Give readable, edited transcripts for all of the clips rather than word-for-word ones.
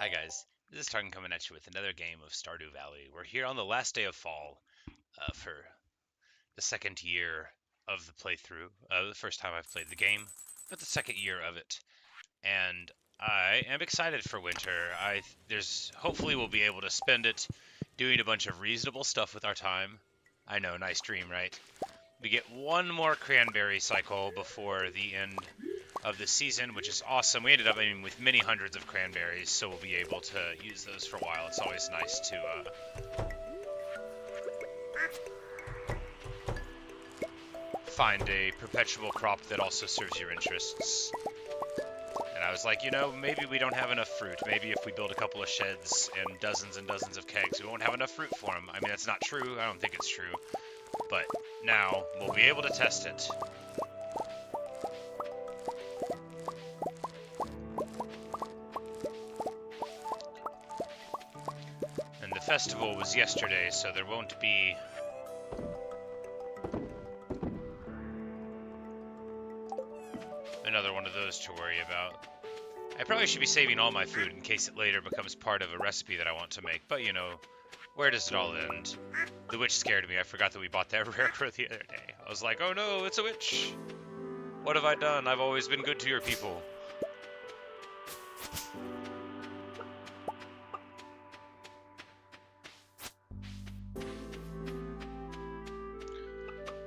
Hi guys, this is Tarkin coming at you with another game of Stardew Valley. We're here on the last day of fall for the second year of the playthrough. The first time I've played the game, but the second year of it. And I am excited for winter. There's hopefully we'll be able to spend it doing a bunch of reasonable stuff with our time. I know, nice dream, right? We get one more cranberry cycle before the end of the season, which is awesome. We ended up with many hundreds of cranberries, so we'll be able to use those for a while. It's always nice to find a perpetual crop that also serves your interests. And I was like, maybe we don't have enough fruit. Maybe if we build a couple of sheds and dozens of kegs, we won't have enough fruit for them. I mean, that's not true. I don't think it's true. But now we'll be able to test it. And the festival was yesterday, so there won't be another one of those to worry about. I probably should be saving all my food in case it later becomes part of a recipe that I want to make, but where does it all end? The witch scared me. I forgot that we bought that rarecrow the other day. I was like, oh no, it's a witch! What have I done? I've always been good to your people.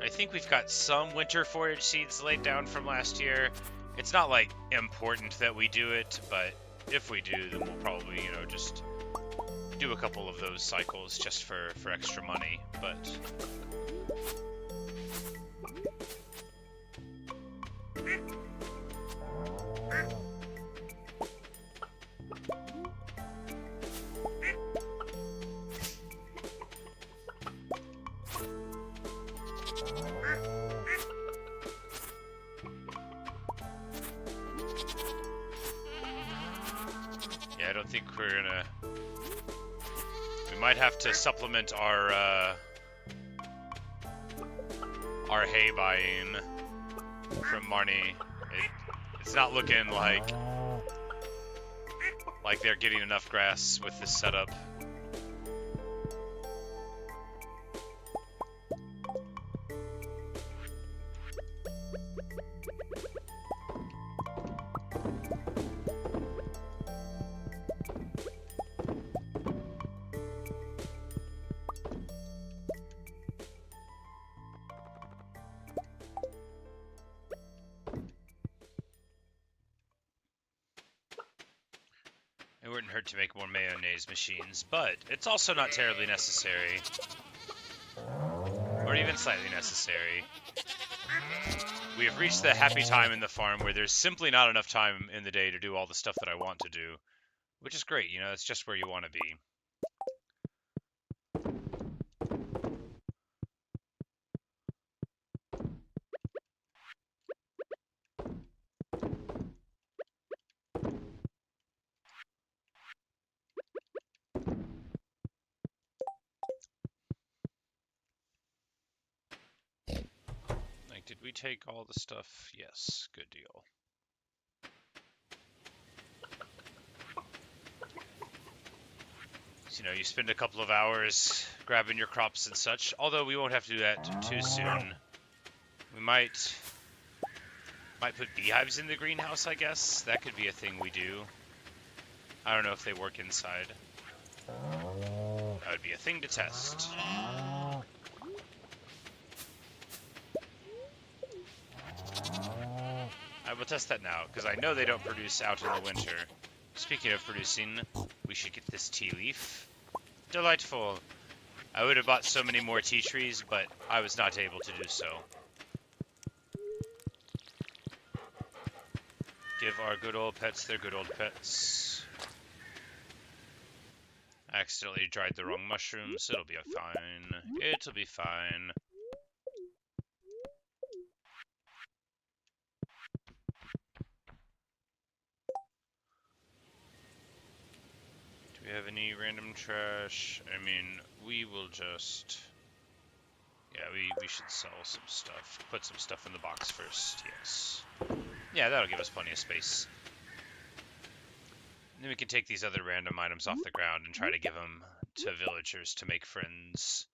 I think we've got some winter forage seeds laid down from last year. It's not, like, important that we do it, but if we do, then we'll probably, just do a couple of those cycles just for extra money, but... I don't think we're gonna... We might have to supplement our hay buying from Marnie. It's not looking like they're getting enough grass with this setup. It wouldn't hurt to make more mayonnaise machines, but it's also not terribly necessary. Or even slightly necessary. We have reached the happy time in the farm where there's simply not enough time in the day to do all the stuff that I want to do. Which is great, it's just where you want to be. Did we take all the stuff? Yes, good deal. So, you spend a couple of hours grabbing your crops and such, although we won't have to do that too soon. We might put beehives in the greenhouse, I guess. That could be a thing we do. I don't know if they work inside. That would be a thing to test. I will test that now, because I know they don't produce out in the winter. Speaking of producing, we should get this tea leaf. Delightful. I would have bought so many more tea trees, but I was not able to do so. Give our good old pets their good old pets. I accidentally dried the wrong mushrooms. It'll be fine. It'll be fine. Do we have any random trash? I mean, we will just... Yeah, we should sell some stuff. Put some stuff in the box first, yes. Yeah, that'll give us plenty of space. then we can take these other random items off the ground and try to give them to villagers to make friends.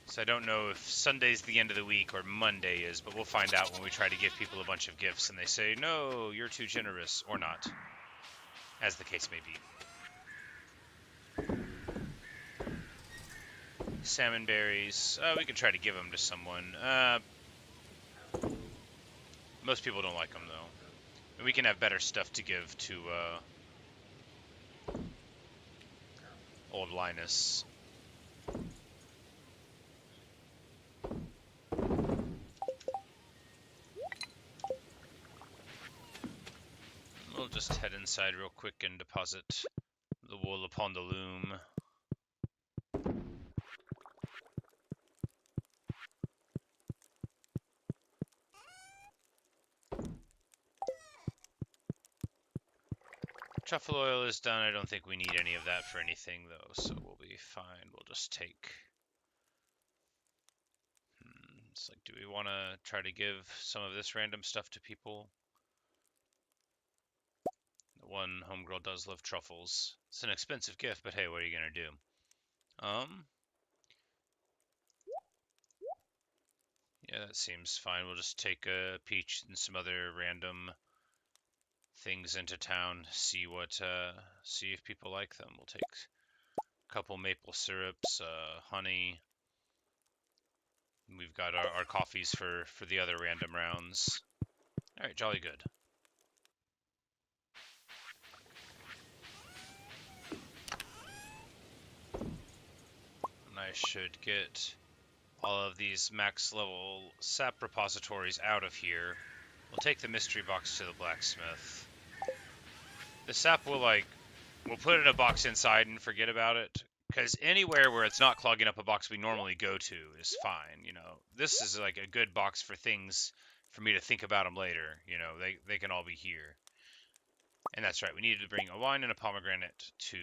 So I don't know if Sunday's the end of the week or Monday is, but we'll find out when we try to give people a bunch of gifts and they say, no, you're too generous, or not, as the case may be. Salmon berries. We can try to give them to someone. Most people don't like them, though. And we can have better stuff to give to old Linus. We'll just head inside real quick and deposit the wool upon the loom. Truffle oil is done. I don't think we need any of that for anything, though, so we'll be fine. We'll just take... It's like, do we want to try to give some of this random stuff to people? The one homegirl does love truffles. It's an expensive gift, but hey, what are you going to do? Yeah, that seems fine. We'll just take a peach and some other random things into town, see if people like them. We'll take a couple maple syrups, honey. We've got our coffees for the other random rounds. Alright, jolly good. And I should get all of these max level sap repositories out of here. We'll take the mystery box to the blacksmith. The sap we'll put it in a box inside and forget about it. Because anywhere where it's not clogging up a box we normally go to is fine, you know. This is like a good box for things for me to think about them later, you know. They can all be here. And that's right, we needed to bring a wine and a pomegranate to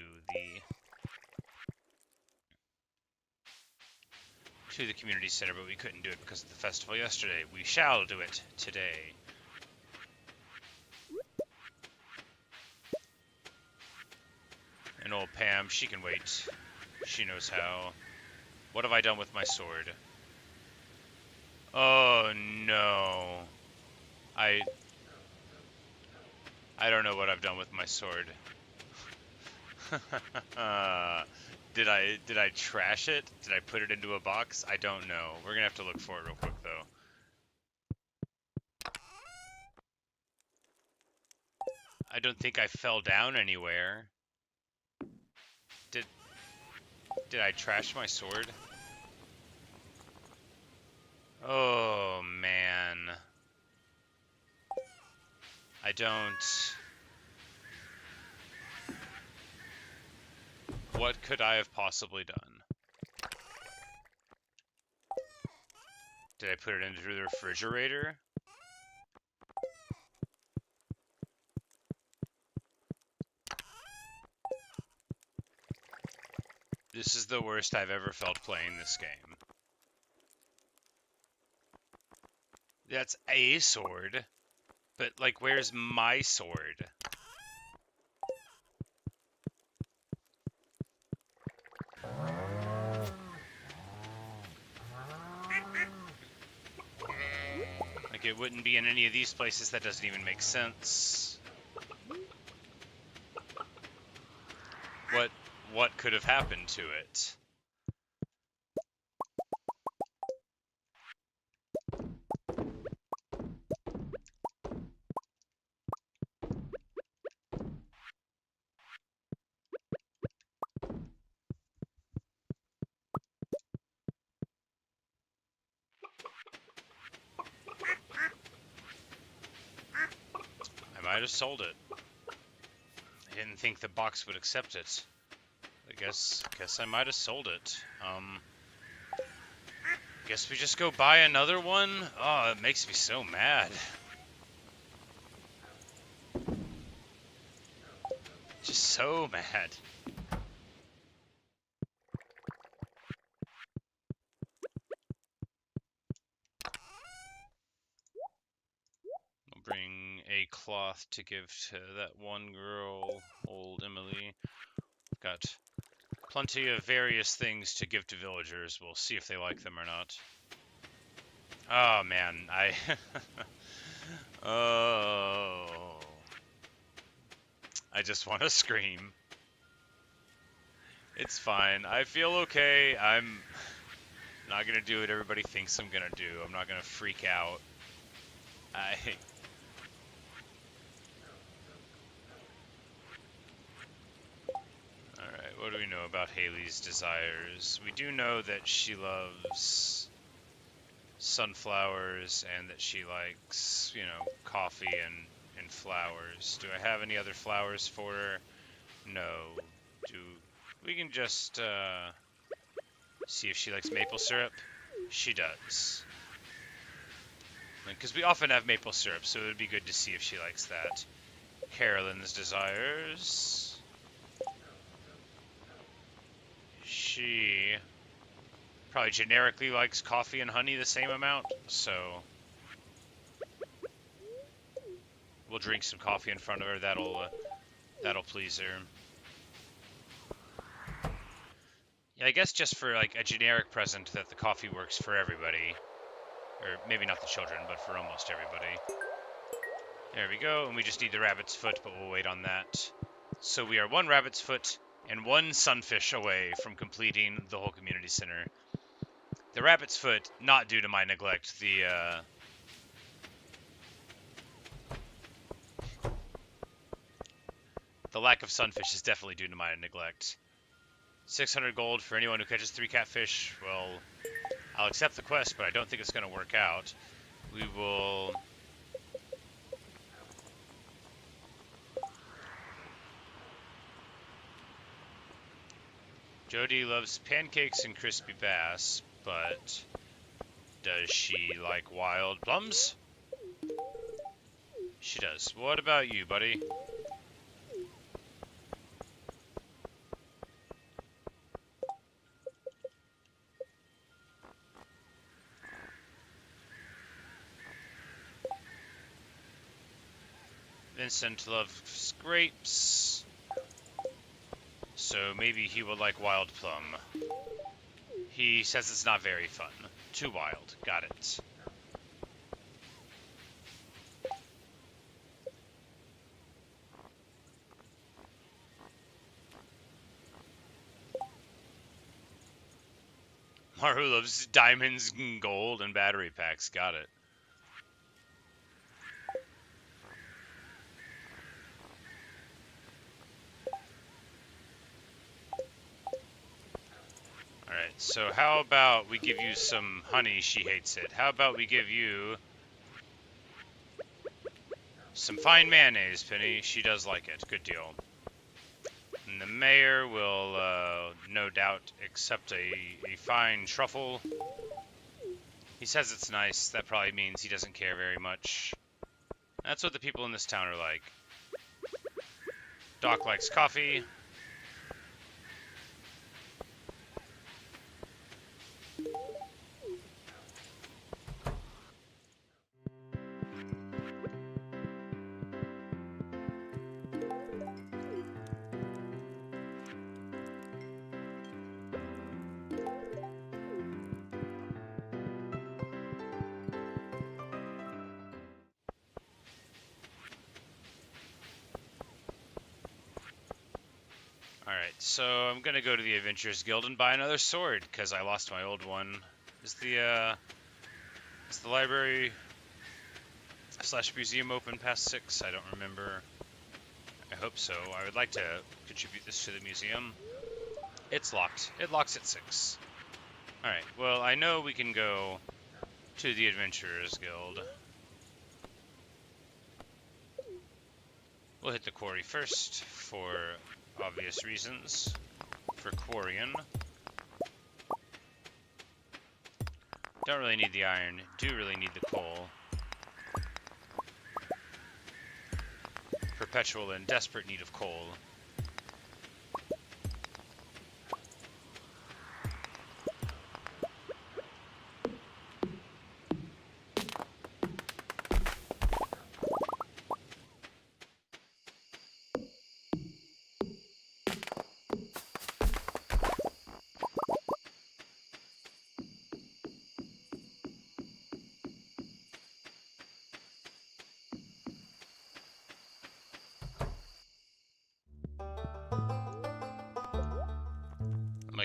the community center, but we couldn't do it because of the festival yesterday. We shall do it today. And old Pam, she can wait. She knows how. What have I done with my sword? Oh no. I don't know what I've done with my sword. Did I trash it? Did I put it into a box? I don't know. We're gonna have to look for it real quick though. I don't think I fell down anywhere. Did I trash my sword? Oh man. I don't. What could I have possibly done? Did I put it into the refrigerator? This is the worst I've ever felt playing this game. That's a sword, but like, where's my sword? Like, it wouldn't be in any of these places. That doesn't even make sense. What could have happened to it? I might have sold it. I didn't think the box would accept it. I guess I might have sold it. Guess we just go buy another one? Oh, it makes me so mad. Just so mad. We'll bring a cloth cloth to give to that one girl, old Emily. Got plenty of various things to give to villagers. We'll see if they like them or not. Oh, man, Oh... I just want to scream. It's fine. I feel okay. I'm not gonna do what everybody thinks I'm gonna do. I'm not gonna freak out. Alright, what do we know about Haley's desires? We do know that she loves sunflowers and that she likes, you know, coffee and flowers. Do I have any other flowers for her? No. We can just see if she likes maple syrup. She does. Because we often have maple syrup, so it would be good to see if she likes that. Carolyn's desires. She probably generically likes coffee and honey the same amount, so we'll drink some coffee in front of her. That'll please her. Yeah, I guess just for like a generic present that the coffee works for everybody. Or maybe not the children, but for almost everybody. There we go, and we just need the rabbit's foot, but we'll wait on that. So we are 1 rabbit's foot and 1 sunfish away from completing the whole community center. The rabbit's foot, not due to my neglect. The lack of sunfish is definitely due to my neglect. 600 gold for anyone who catches 3 catfish. Well, I'll accept the quest, but I don't think it's going to work out. We will... Jody loves pancakes and crispy bass, but does she like wild plums? She does. What about you, buddy? Vincent loves grapes, so maybe he would like wild plum. He says it's not very fun. Too wild. Got it. Maru loves diamonds and gold and battery packs. Got it. Alright, so how about we give you some honey? She hates it. How about we give you some fine mayonnaise, Penny? She does like it. Good deal. And the mayor will, no doubt, accept a fine truffle. He says it's nice. That probably means he doesn't care very much. That's what the people in this town are like. Doc likes coffee. Alright, so I'm gonna go to the Adventurers Guild and buy another sword, because I lost my old one. Is the library / museum open past 6? I don't remember. I hope so. I would like to contribute this to the museum. It's locked. It locks at 6. Alright, well, I know we can go to the Adventurers Guild. We'll hit the quarry first, for obvious reasons. For quarrying. Don't really need the iron. Do really need the coal. Perpetual and desperate need of coal.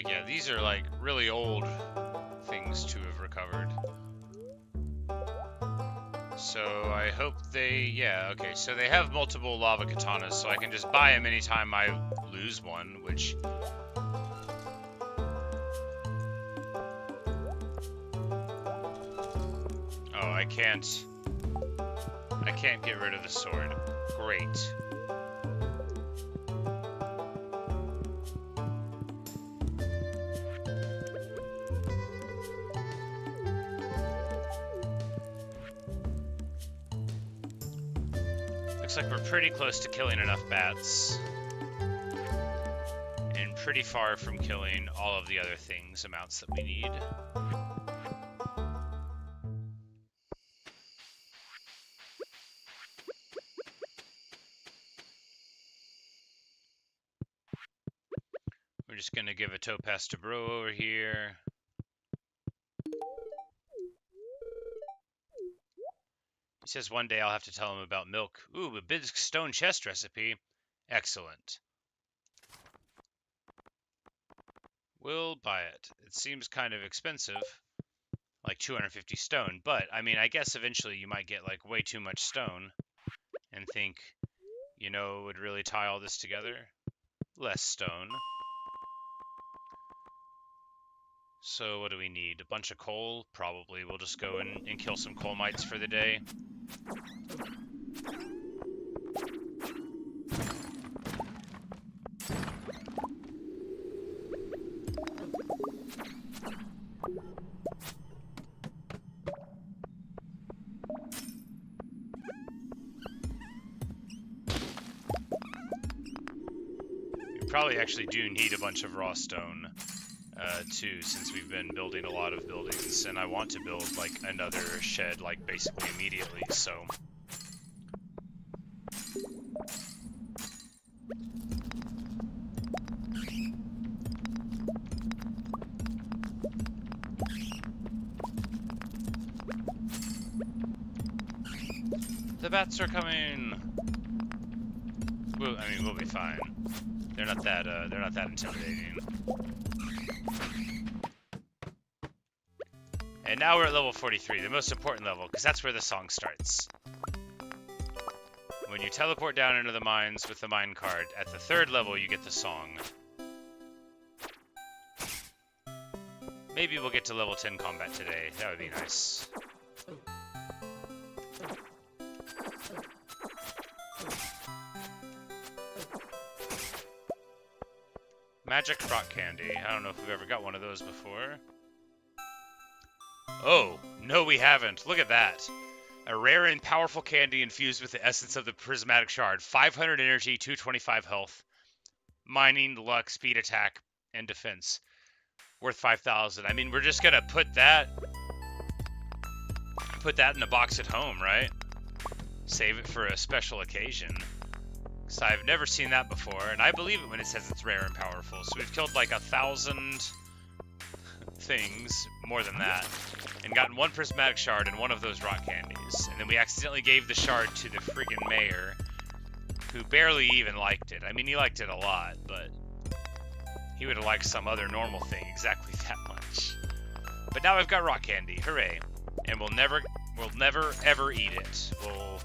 Yeah, these are like really old things to have recovered. So I hope they, yeah, okay, so they have multiple lava katanas, so I can just buy them anytime I lose one, which... Oh, I can't get rid of the sword. Great. Looks like we're pretty close to killing enough bats. And pretty far from killing all of the other things, amounts that we need. We're just gonna give a topaz to Bro over here. He says one day I'll have to tell him about milk. Ooh, a big stone chest recipe. Excellent. We'll buy it. It seems kind of expensive, like 250 stone, but I mean, I guess eventually you might get like way too much stone and think, you know, it would really tie all this together. Less stone. So what do we need? A bunch of coal? Probably. We'll just go and kill some coal mites for the day. We probably actually do need a bunch of raw stone. Too, since we've been building a lot of buildings, and I want to build like another shed like basically immediately, so the bats are coming. I mean, we'll be fine. They're not that intimidating. And now we're at level 43, the most important level, because that's where the song starts. When you teleport down into the mines with the mine card, at the 3rd level you get the song. Maybe we'll get to level 10 combat today, that would be nice. Magic rock candy, I don't know if we've ever got one of those before. Oh, no we haven't. Look at that. A rare and powerful candy infused with the essence of the prismatic shard. 500 energy, 225 health. Mining, luck, speed attack, and defense. Worth 5,000. I mean, we're just gonna put that in a box at home, right? Save it for a special occasion. Because I've never seen that before, and I believe it when it says it's rare and powerful. So we've killed like 1,000... things, more than that, and gotten one prismatic shard and one of those rock candies, and then we accidentally gave the shard to the friggin' mayor, who barely even liked it. I mean, he liked it a lot, but he would have liked some other normal thing exactly that much. But now I've got rock candy, hooray! And we'll never ever eat it. We'll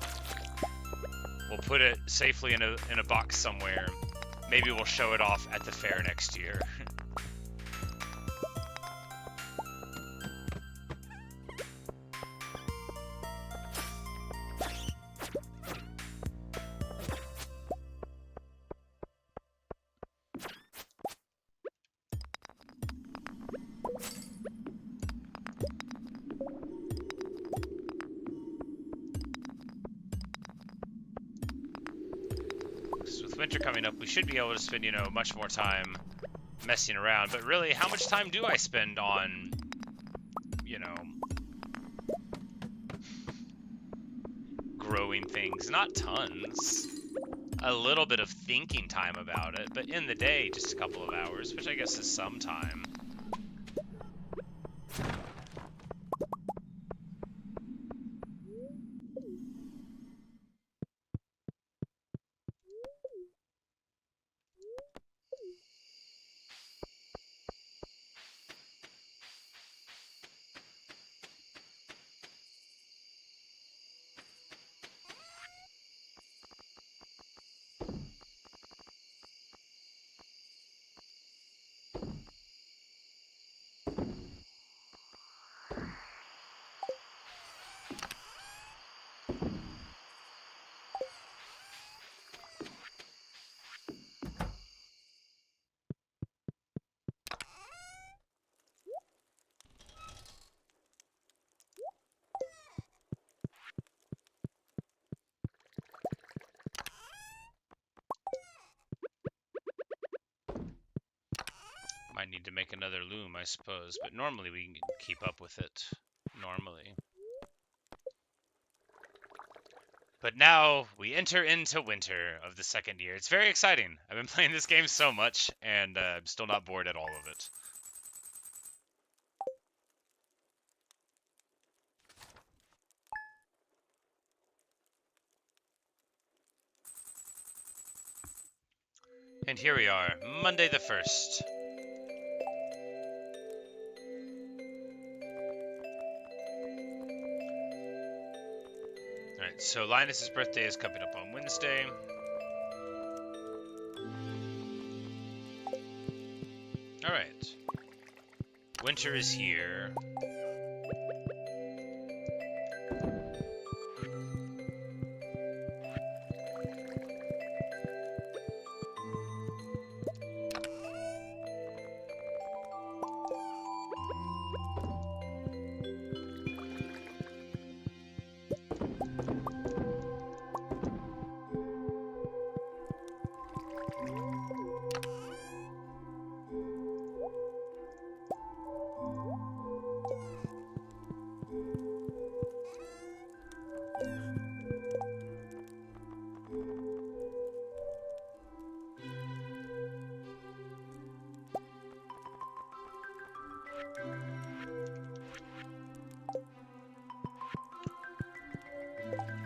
put it safely in a box somewhere. Maybe we'll show it off at the fair next year. Winter coming up, we should be able to spend, you know, much more time messing around. But really, how much time do I spend on, you know, growing things? Not tons. A little bit of thinking time about it, but in the day, just a couple of hours, which I guess is some time. Might need to make another loom, I suppose, but normally we can keep up with it. Normally. But now we enter into winter of the second year. It's very exciting. I've been playing this game so much, and I'm still not bored at all of it. And here we are, Monday the 1st. Alright, so Linus's birthday is coming up on Wednesday. Alright. Winter is here.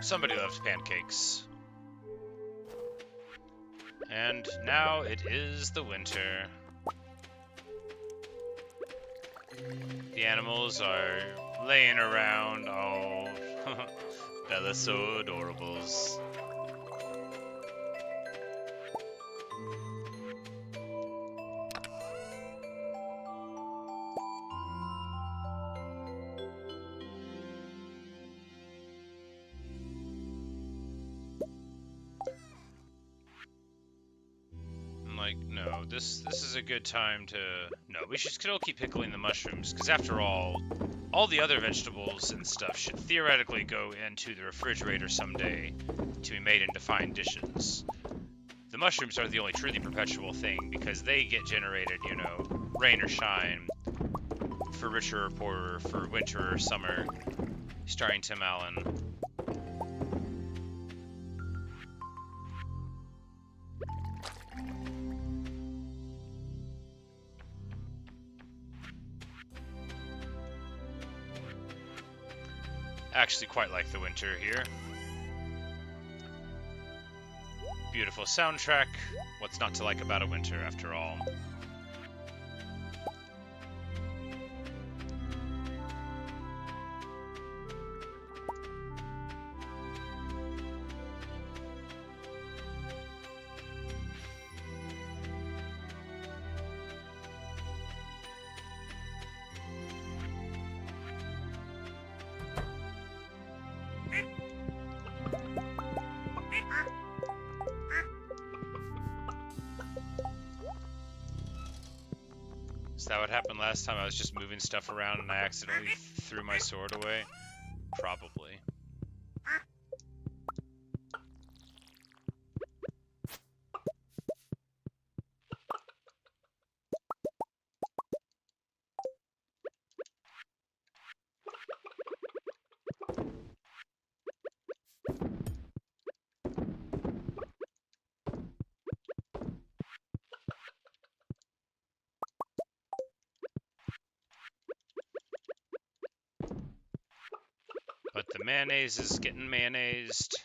Somebody loves pancakes. And now it is the winter. The animals are laying around. Oh, Bella's so adorables. Like, no, this is a good time to... No, we should still keep pickling the mushrooms, because after all the other vegetables and stuff should theoretically go into the refrigerator someday to be made into fine dishes. The mushrooms are the only truly perpetual thing, because they get generated, you know, rain or shine, for richer or poorer, for winter or summer, starring Tim Allen. Actually quite like the winter here. Beautiful soundtrack. What's not to like about a winter, after all? Is that what happened last time? I was just moving stuff around and I accidentally threw my sword away? Probably. But the mayonnaise is getting mayonnaised,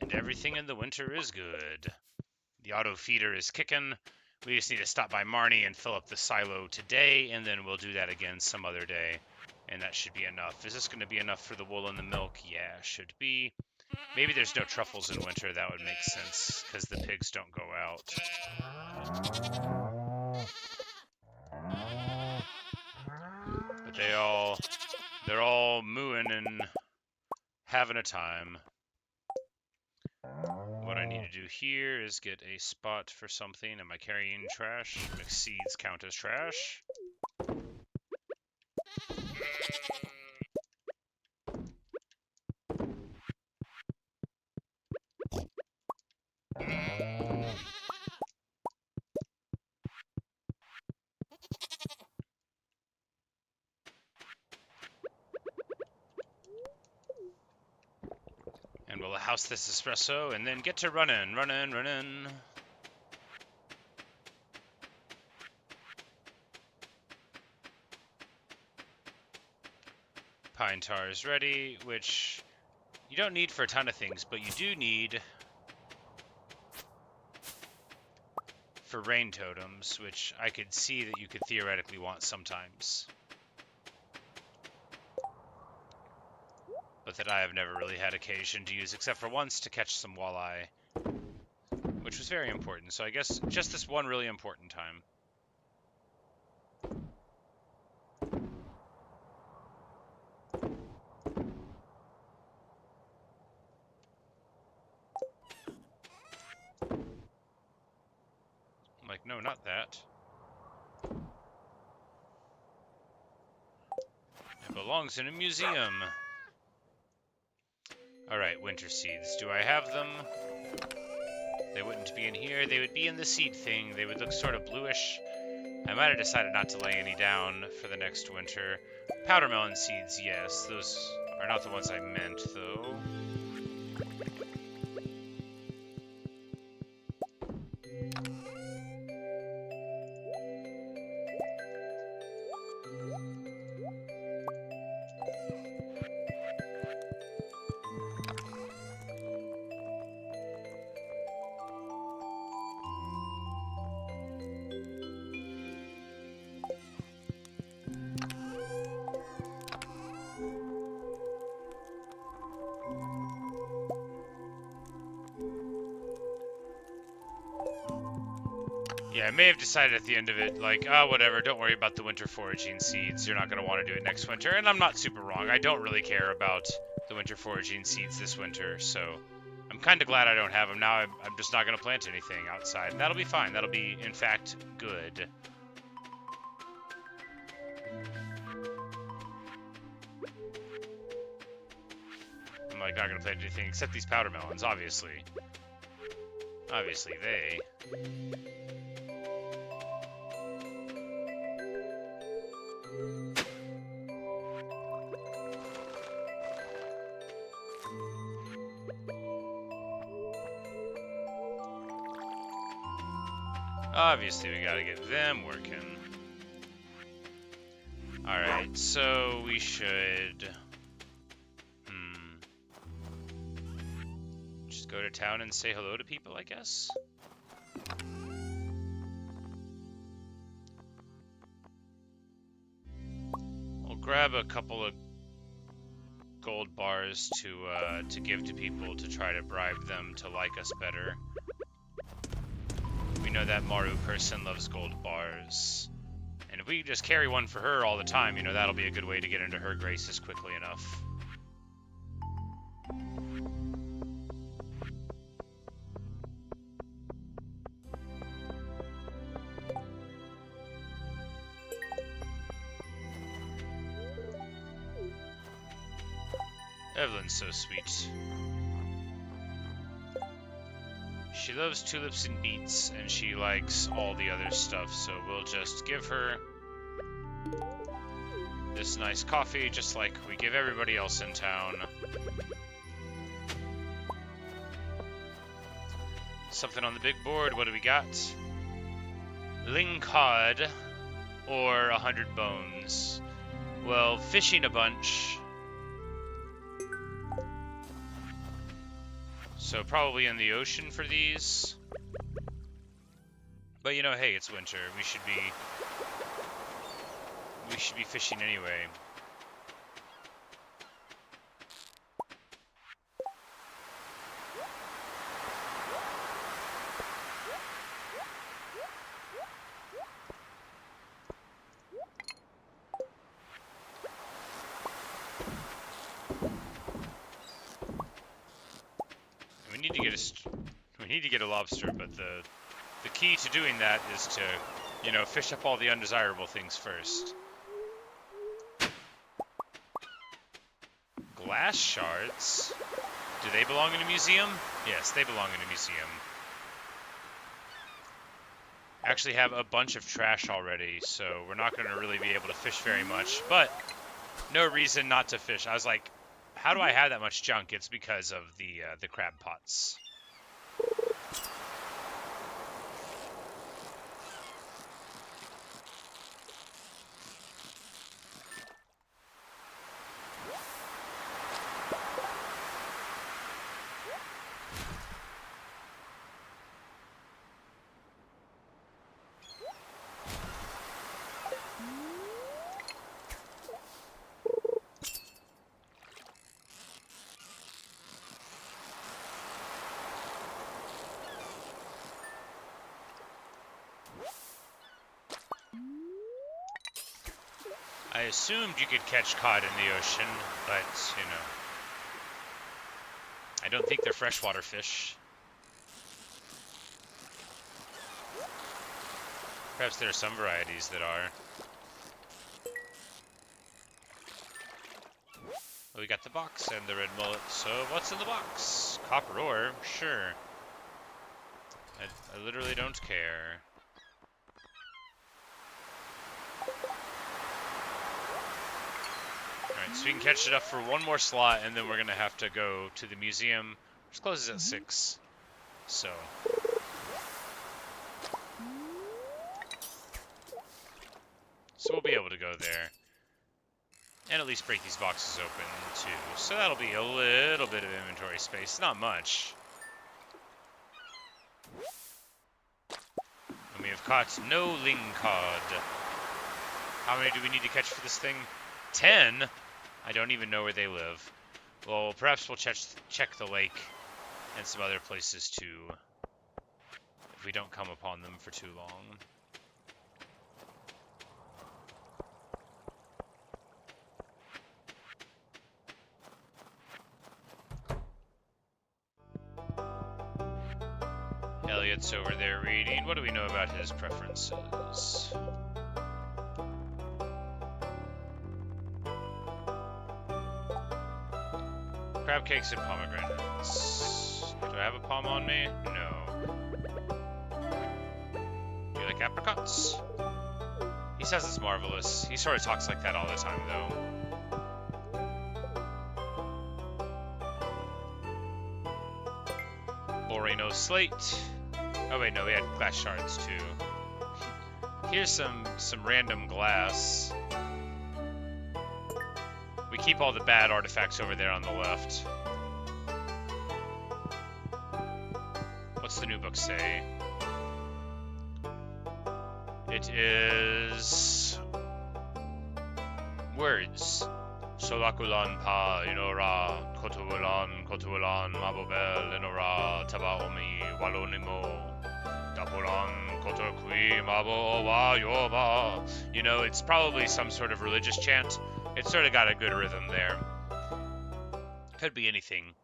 and everything in the winter is good. The auto feeder is kicking. We just need to stop by Marnie and fill up the silo today, and then we'll do that again some other day. And that should be enough. Is this going to be enough for the wool and the milk? Yeah, should be. Maybe there's no truffles in winter. That would make sense, because the pigs don't go out. But they're all mooing and having a time. What I need to do here is get a spot for something. Am I carrying trash? Mixed seeds count as trash. douse this espresso, and then get to running. Pine tar is ready, which you don't need for a ton of things, but you do need for rain totems, which I could see that you could theoretically want sometimes. But that I have never really had occasion to use, except for once to catch some walleye, which was very important. So I guess just this one really important time. I'm like, no, not that. It belongs in a museum. Alright, winter seeds. Do I have them? They wouldn't be in here. They would be in the seed thing. They would look sort of bluish. I might have decided not to lay any down for the next winter. Powder melon seeds, yes. Those are not the ones I meant, though. Yeah, I may have decided at the end of it, like, oh, whatever, don't worry about the winter foraging seeds. You're not going to want to do it next winter. And I'm not super wrong. I don't really care about the winter foraging seeds this winter, so I'm kind of glad I don't have them. Now I'm just not going to plant anything outside. And that'll be fine. That'll be, in fact, good. I'm, like, not going to plant anything except these powder melons, obviously. Obviously, they... Obviously, we gotta get them working. Alright, so we should... just go to town and say hello to people, I guess? We'll grab a couple of gold bars to give to people to try to bribe them to like us better. We know that Maru person loves gold bars. And if we just carry one for her all the time, you know, that'll be a good way to get into her graces quickly enough. Evelyn's so sweet. She loves tulips and beets, and she likes all the other stuff, so we'll just give her this nice coffee, just like we give everybody else in town. Something on the big board, what do we got? Lingcod, or 100 bones. Well, fishing a bunch. So probably in the ocean for these. But you know, hey, it's winter. We should be fishing anyway. We need to get a lobster, but the key to doing that is to, you know, fish up all the undesirable things first. Glass shards? Do they belong in a museum? Yes, they belong in a museum. Actually have a bunch of trash already, so we're not going to really be able to fish very much, but no reason not to fish. I was like, how do I have that much junk? It's because of the crab pots. I assumed you could catch cod in the ocean, but, you know, I don't think they're freshwater fish. Perhaps there are some varieties that are. Well, we got the box and the red mullet, so what's in the box? Copper ore? Sure. I literally don't care. Alright, so we can catch it up for one more slot, and then we're going to have to go to the museum, which closes at 6. So... So we'll be able to go there. And at least break these boxes open, too. So that'll be a little bit of inventory space. Not much. And we have caught no lingcod. How many do we need to catch for this thing? 10? I don't even know where they live. Well, perhaps we'll check the lake and some other places, too. If we don't come upon them for too long. Elliot's over there reading. What do we know about his preferences? Crab cakes and pomegranates. Do I have a palm on me? No. Do you like apricots? He says it's marvelous. He sort of talks like that all the time, though. Borino slate. Oh wait, no, we had glass shards too. Here's some random glass. We keep all the bad artifacts over there on the left. What's the new book say? It is... words. Solakulan pa inora, kotuulan, mabobel inora, tabaomi, walonimo, dapuran, kotokui, mabo wa yoba. You know, it's probably some sort of religious chant. It's sort of got a good rhythm there. Could be anything.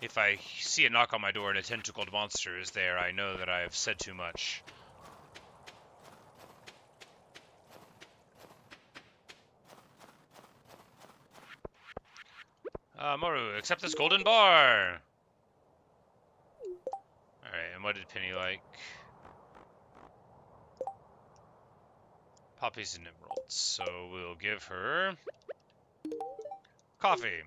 If I see a knock on my door and a tentacled monster is there, I know that I have said too much. Moru, accept this golden bar! Alright, and what did Penny like? Poppies and emeralds. So we'll give her... coffee.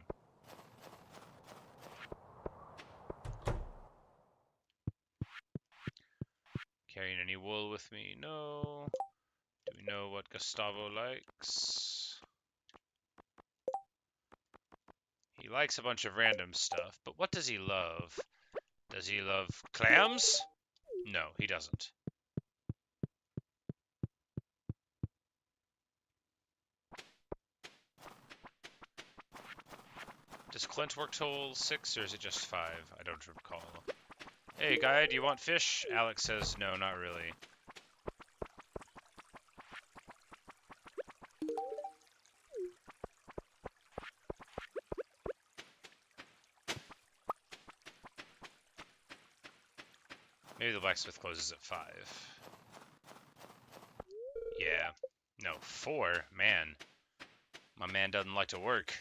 Carrying any wool with me? No. Do we know what Gustavo likes? He likes a bunch of random stuff, but what does he love? Does he love clams? No, he doesn't. Does Clint work till 6, or is it just 5? I don't recall. Hey, guy, do you want fish? Alex says, no, not really. Maybe the blacksmith closes at 5. Yeah. No, 4? Man. My man doesn't like to work.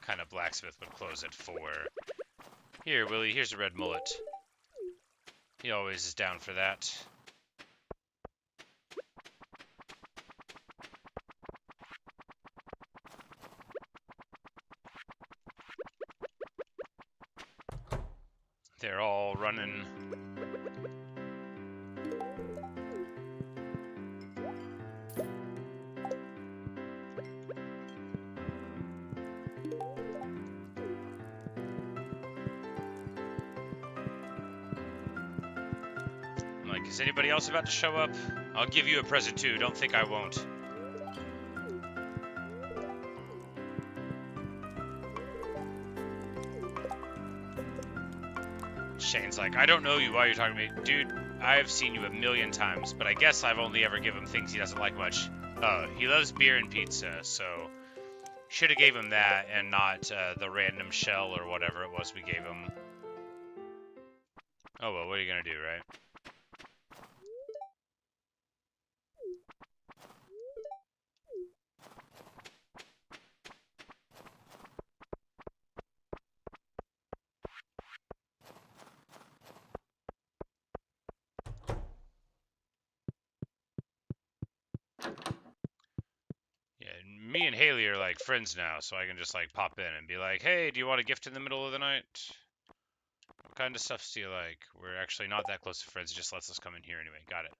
Kind of blacksmith would close at 4. Here, Willie, here's a red mullet. He always is down for that. like, is anybody else about to show up? I'll give you a present too, don't think I won't. Shane's like, I don't know you, why are you talking to me? Dude, I've seen you a million times, but I guess I've only ever given him things he doesn't like much. He loves beer and pizza, so should have gave him that and not the random shell or whatever it was we gave him. Oh well, what are you gonna do, right? Yeah, me and Haley are like friends now, so I can just like pop in and be like, hey, do you want a gift in the middle of the night? What kind of stuff do you like? We're actually not that close to friends, it just lets us come in here anyway. Got it.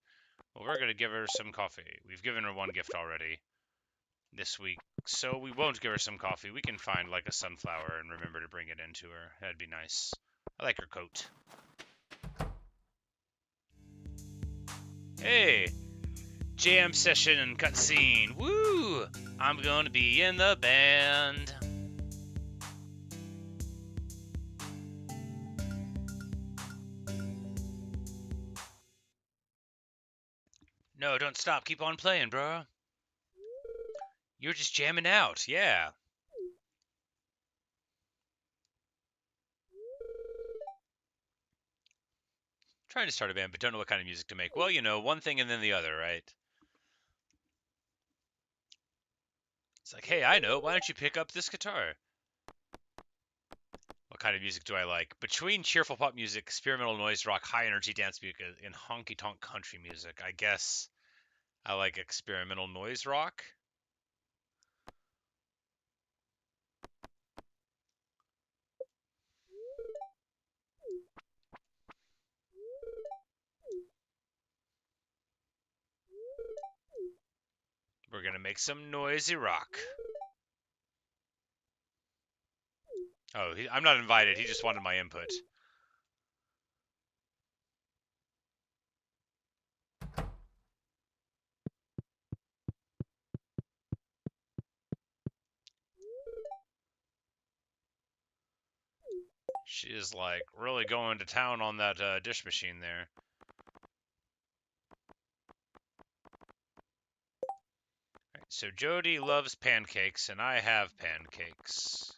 Well, we're gonna give her some coffee. We've given her one gift already this week, so we won't give her some coffee. We can find like a sunflower and remember to bring it into her. That'd be nice. I like her coat. Hey, jam session and cutscene. Woo! I'm gonna be in the band. No, don't stop. Keep on playing, bro. You're just jamming out. Yeah. Trying to start a band, but don't know what kind of music to make. Well, you know, one thing and then the other, right? It's like, hey, I know. Why don't you pick up this guitar? What kind of music do I like? Between cheerful pop music, experimental noise rock, high energy dance music, and honky tonk country music, I guess I like experimental noise rock. We're gonna make some noisy rock. Oh, I'm not invited. He just wanted my input. She is like really going to town on that dish machine there. Right, so Jody loves pancakes, and I have pancakes.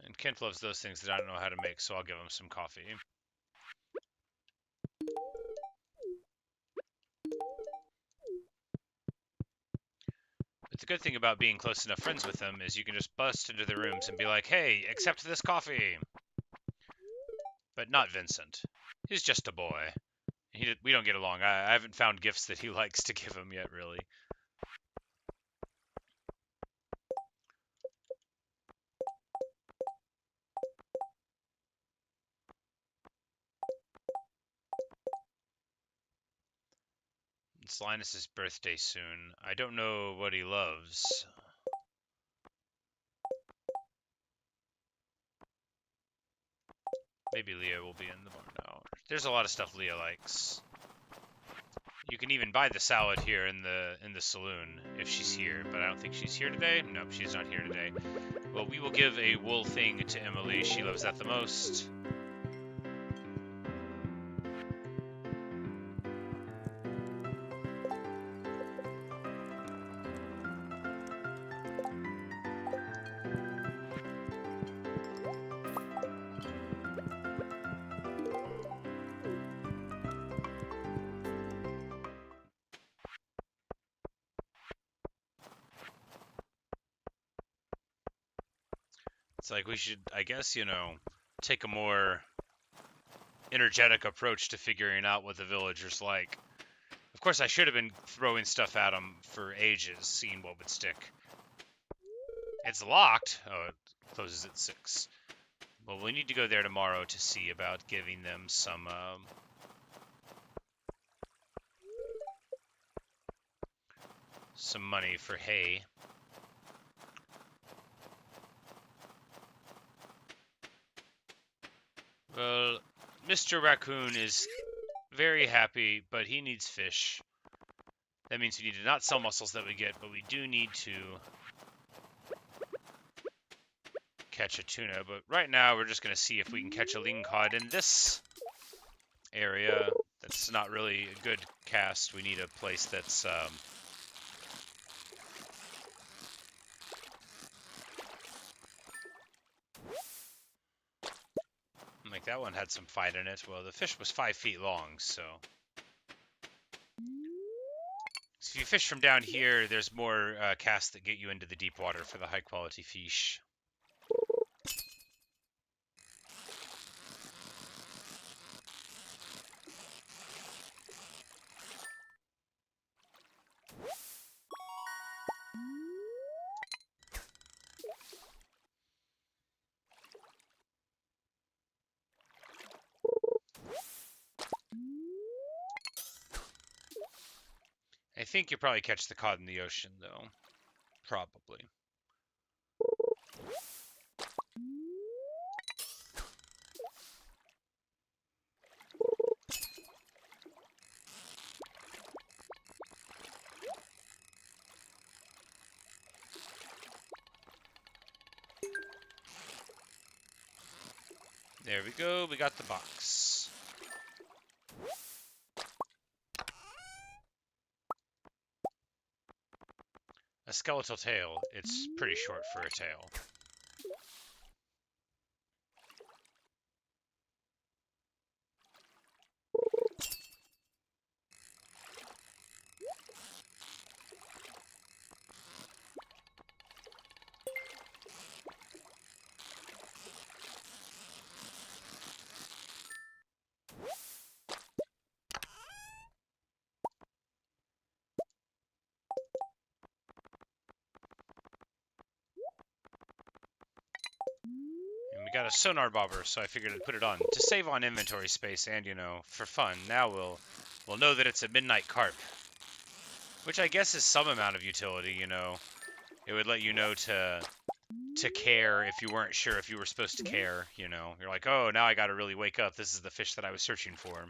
And Kent loves those things that I don't know how to make, so I'll give him some coffee. But the good thing about being close enough friends with them is you can just bust into the rooms and be like, hey, accept this coffee. But not Vincent. He's just a boy. We don't get along. I haven't found gifts that he likes to give him yet, really. It's Linus's birthday soon. I don't know what he loves. Maybe Leah will be in the bar now. There's a lot of stuff Leah likes. You can even buy the salad here in the saloon if she's here, but I don't think she's here today. Nope, she's not here today. Well, we will give a wool thing to Emily. She loves that the most. It's like we should, I guess, you know, take a more energetic approach to figuring out what the villagers like. Of course, I should have been throwing stuff at them for ages, seeing what would stick. It's locked. Oh, it closes at 6. Well, we need to go there tomorrow to see about giving them some money for hay. Mr. Raccoon is very happy, but he needs fish. That means we need to not sell mussels that we get, but we do need to catch a tuna. But right now, we're just going to see if we can catch a lingcod in this area. That's not really a good cast. We need a place that's like that one had some fight in it. Well, the fish was 5 feet long, so if you fish from down here, there's more casts that get you into the deep water for the high quality fish. I think you'll probably catch the cod in the ocean, though. Probably. There we go, we got the box. A skeletal tail. It's pretty short for a tail. And we got a sonar bobber, so I figured I'd put it on to save on inventory space and, for fun. Now we'll know that it's a midnight carp, which I guess is some amount of utility. It would let you know to care if you weren't sure if you were supposed to care. You're like, oh, now I got to really wake up. This is the fish that I was searching for.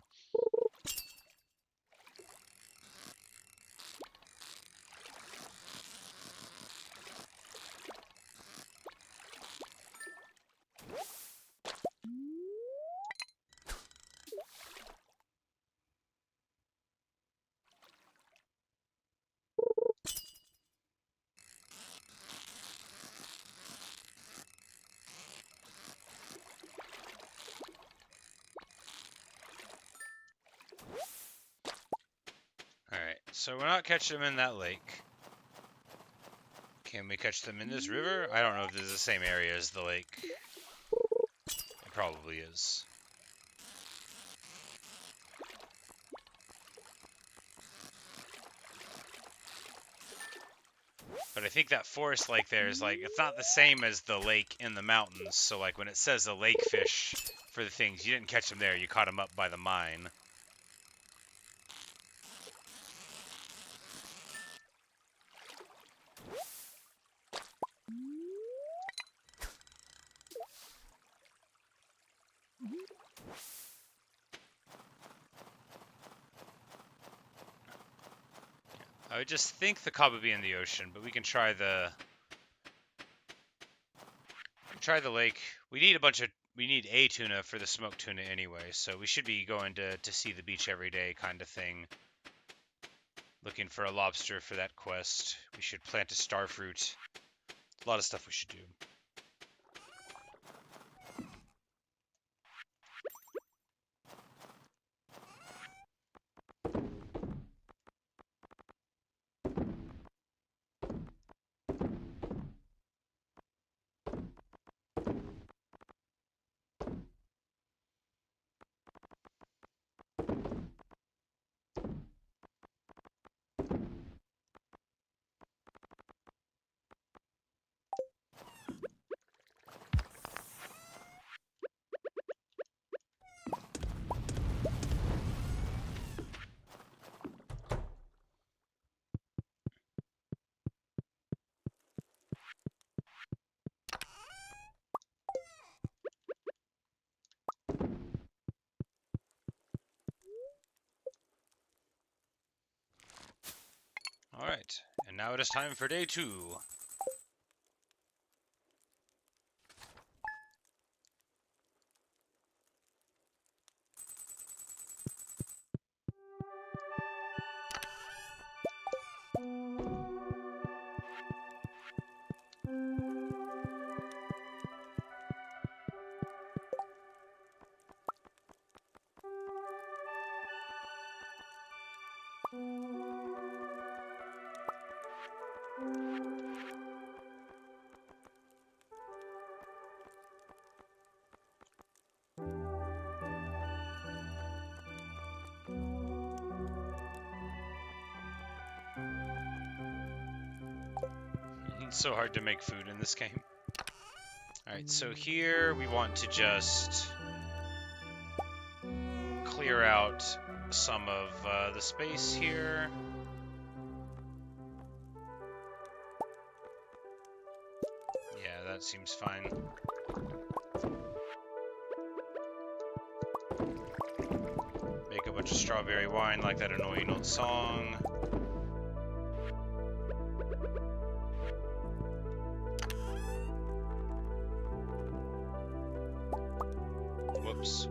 Alright, so we're not catching them in that lake. Can we catch them in this river? I don't know if this is the same area as the lake. It probably is. But I think that forest lake there is it's not the same as the lake in the mountains. So when it says a lake fish for the things, you didn't catch them there. You caught them up by the mine. I would just think the cod would be in the ocean, but we can try the lake. We need a tuna for the smoked tuna anyway, so we should be going to see the beach every day kind of thing. Looking for a lobster for that quest. We should plant a starfruit. A lot of stuff we should do. Alright, and now it is time for day 2. It's so hard to make food in this game. Alright, so here we want to just clear out some of the space here. Yeah, that seems fine. Make a bunch of strawberry wine like that annoying old song. Whoops.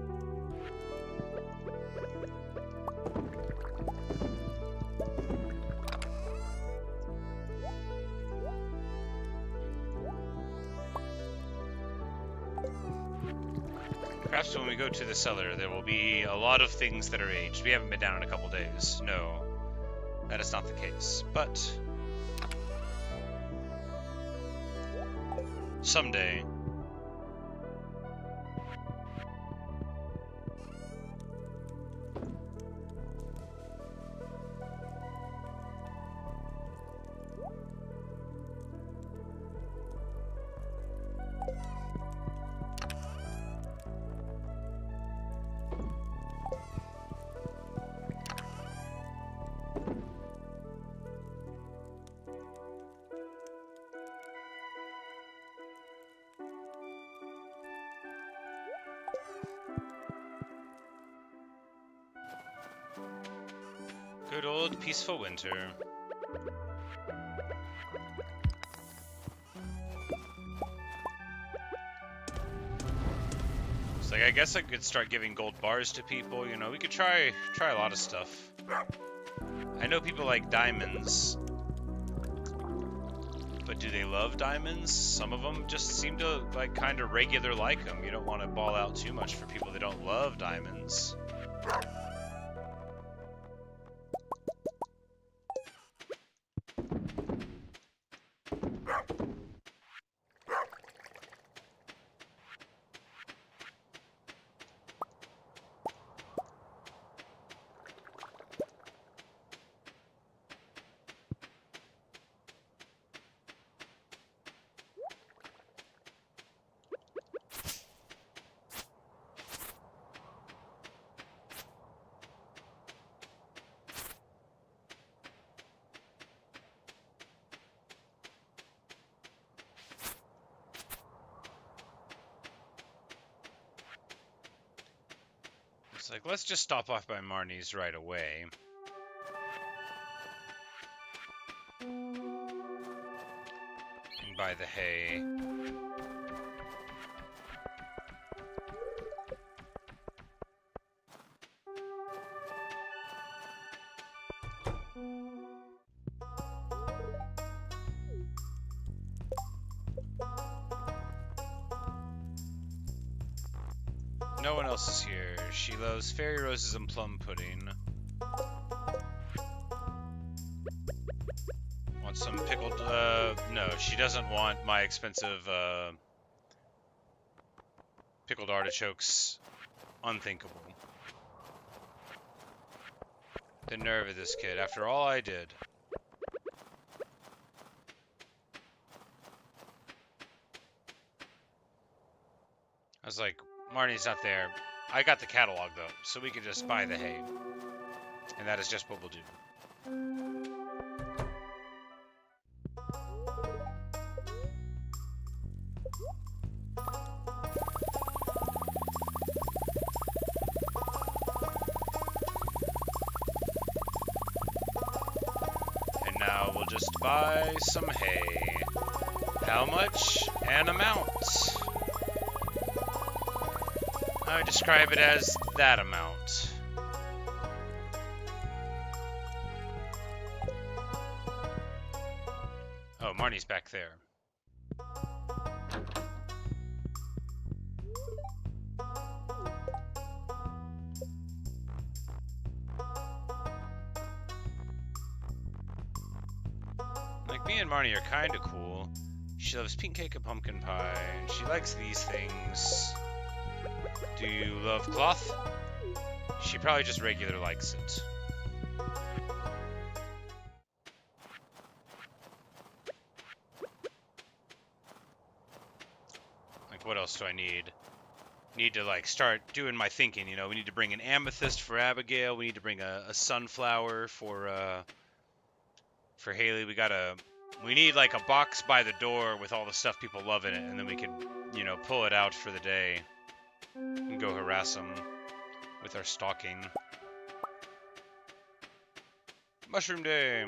Perhaps when we go to the cellar, there will be a lot of things that are aged. We haven't been down in a couple days. No, that is not the case. But someday. Good old peaceful winter. It's like, I guess I could start giving gold bars to people, you know, we could try a lot of stuff. I know people like diamonds, but do they love diamonds? Some of them just seem to, like, kind of regular like them. You don't want to ball out too much for people that don't love diamonds. It's like, let's just stop off by Marnie's right away. And buy the hay. No one else is here. She loves fairy roses and plum pudding. Want some pickled, no, she doesn't want my expensive, pickled artichokes. Unthinkable. The nerve of this kid, after all I did. I was like, Marnie's not there. I got the catalog, though, so we can just buy the hay. And that is just what we'll do. And now we'll we'll just buy some hay. How much? An amount. I would describe it as that amount. Oh, Marnie's back there. Like, me and Marnie are kinda cool. She loves pink cake and pumpkin pie, and she likes these things. Do you love cloth? She probably just regular likes it. Like, what else do I need? Need to, like, start doing my thinking, you know? We need to bring an amethyst for Abigail. We need to bring a sunflower for Haley. We need, like, a box by the door with all the stuff people love in it, and then we can, you know, pull it out for the day and go harass them with our stalking. Mushroom Day!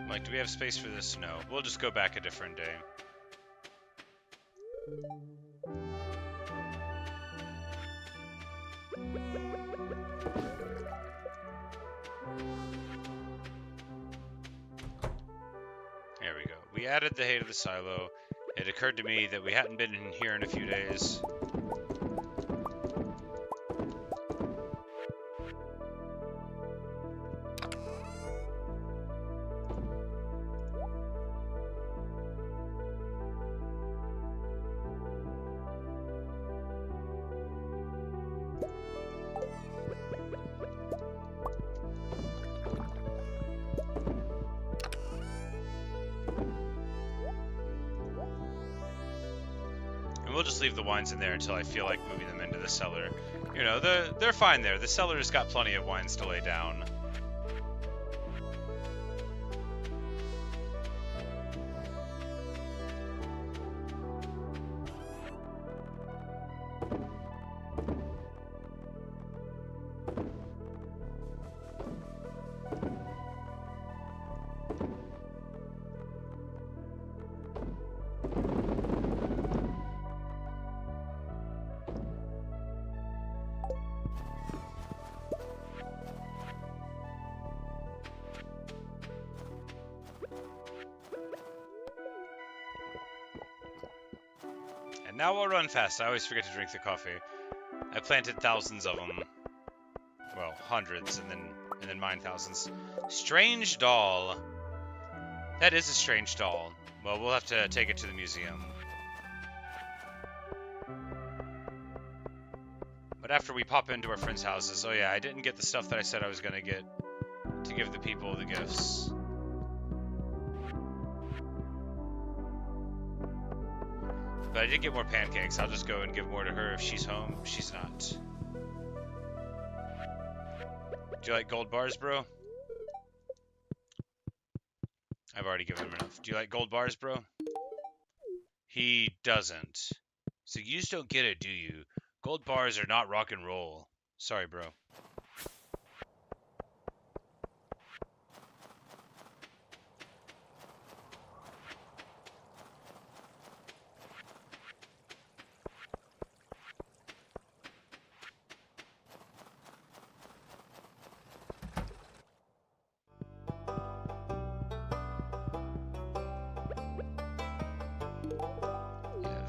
Like, do we have space for this? No. We'll just go back a different day. There we go. We added the hay to the silo. It occurred to me that we hadn't been in here in a few days. We'll just leave the wines in there until I feel like moving them into the cellar. You know, they're fine there. The cellar's got plenty of wines to lay down. Now we'll run fast. I always forget to drink the coffee. I planted thousands of them. Well, hundreds, and then mine thousands. Strange doll. That is a strange doll. Well, we'll have to take it to the museum. But after we pop into our friends' houses, oh yeah, I didn't get the stuff that I said I was gonna get to give the people the gifts. But I did get more pancakes. I'll just go and give more to her if she's home. She's not. Do you like gold bars, bro? I've already given him enough. Do you like gold bars, bro? He doesn't. So you just don't get it, do you? Gold bars are not rock and roll. Sorry, bro.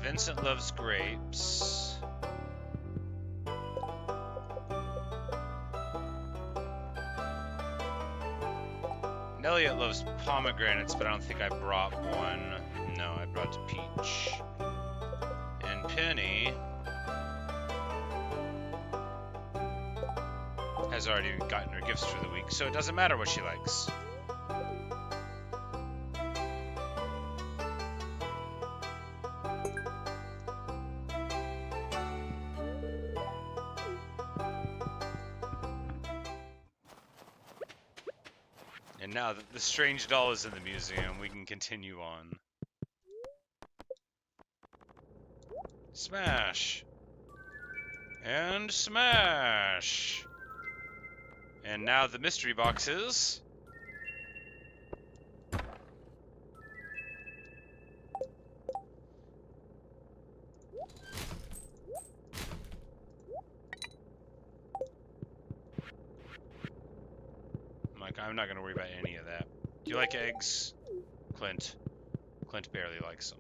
Vincent loves grapes. Elliot loves pomegranates, but I don't think I brought one. No, I brought a peach. And Penny has already gotten her gifts for the week, so it doesn't matter what she likes. And now that the strange doll is in the museum, we can continue on. Smash! And smash! And now the mystery boxes. I'm not gonna worry about any of that. Do you like eggs? Clint. Clint barely likes them.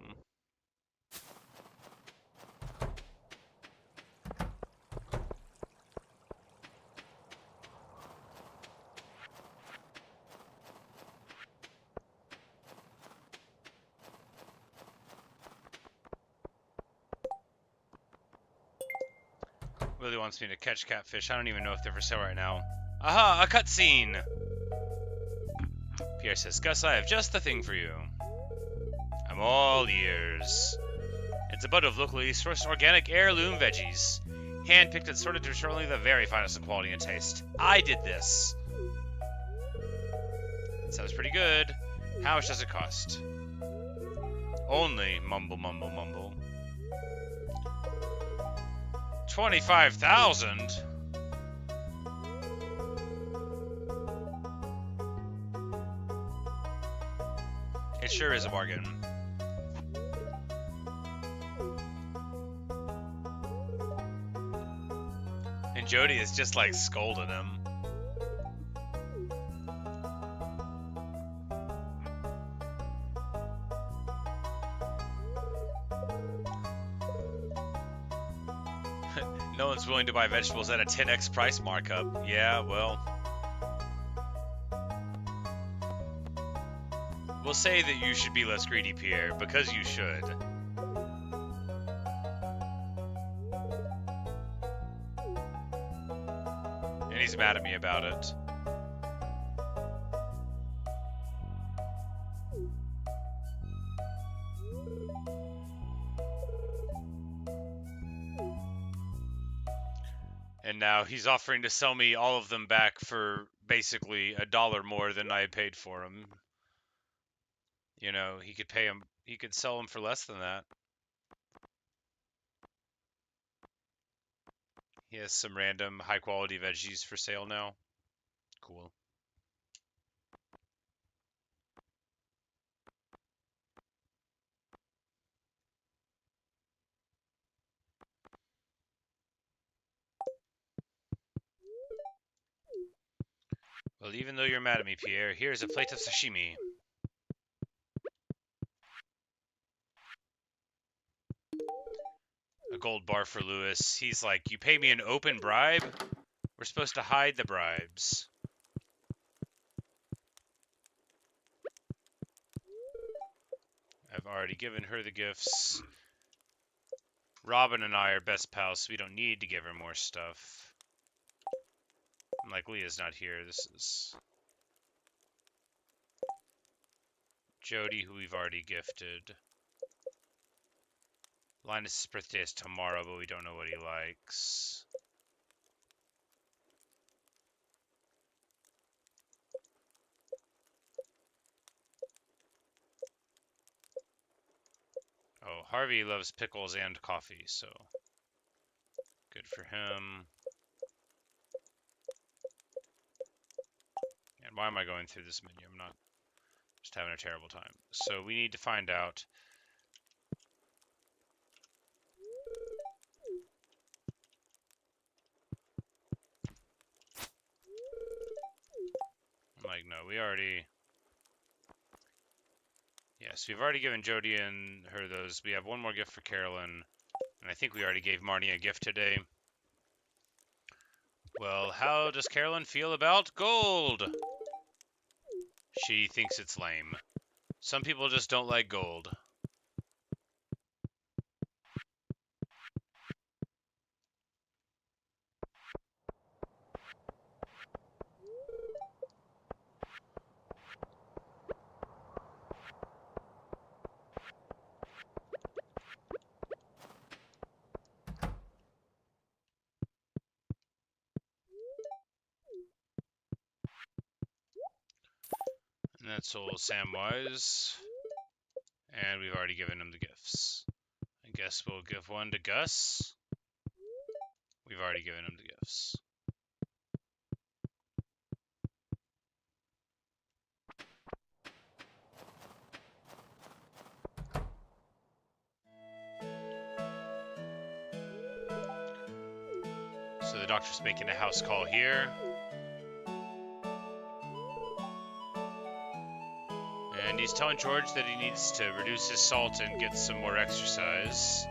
Willie wants me to catch catfish. I don't even know if they're for sale right now. Aha! A cutscene! Pierre says, Gus, I have just the thing for you. I'm all ears. It's a bud of locally sourced organic heirloom veggies. Hand-picked and sorted to ensure only the very finest in quality and taste. I did this. It sounds pretty good. How much does it cost? Only, mumble, mumble, mumble. 25,000? It sure is a bargain. And Jody is just like scolding him. No one's willing to buy vegetables at a 10x price markup. Yeah, well. We'll say that you should be less greedy, Pierre, because you should. And he's mad at me about it. And now he's offering to sell me all of them back for basically $1 more than I paid for them. You know, he could sell them for less than that. He has some random high quality veggies for sale now. Cool. Well, even though you're mad at me, Pierre, here's a plate of sashimi. A gold bar for Lewis. He's like, you pay me an open bribe? We're supposed to hide the bribes. I've already given her the gifts. Robin and I are best pals, so we don't need to give her more stuff. I'm like, Leah's not here. This is Jody, who we've already gifted. Linus' birthday is tomorrow, but we don't know what he likes. Oh, Harvey loves pickles and coffee, so good for him. And why am I going through this menu? I'm not just having a terrible time. So we need to find out. I'm like, no, we already. Yes, we've already given Jody and her those. We have one more gift for Carolyn. And I think we already gave Marnie a gift today. Well, how does Carolyn feel about gold? She thinks it's lame. Some people just don't like gold. That's old Samwise. And we've already given him the gifts. I guess we'll give one to Gus. We've already given him the gifts. So the doctor's making a house call here. And he's telling George that he needs to reduce his salt and get some more exercise.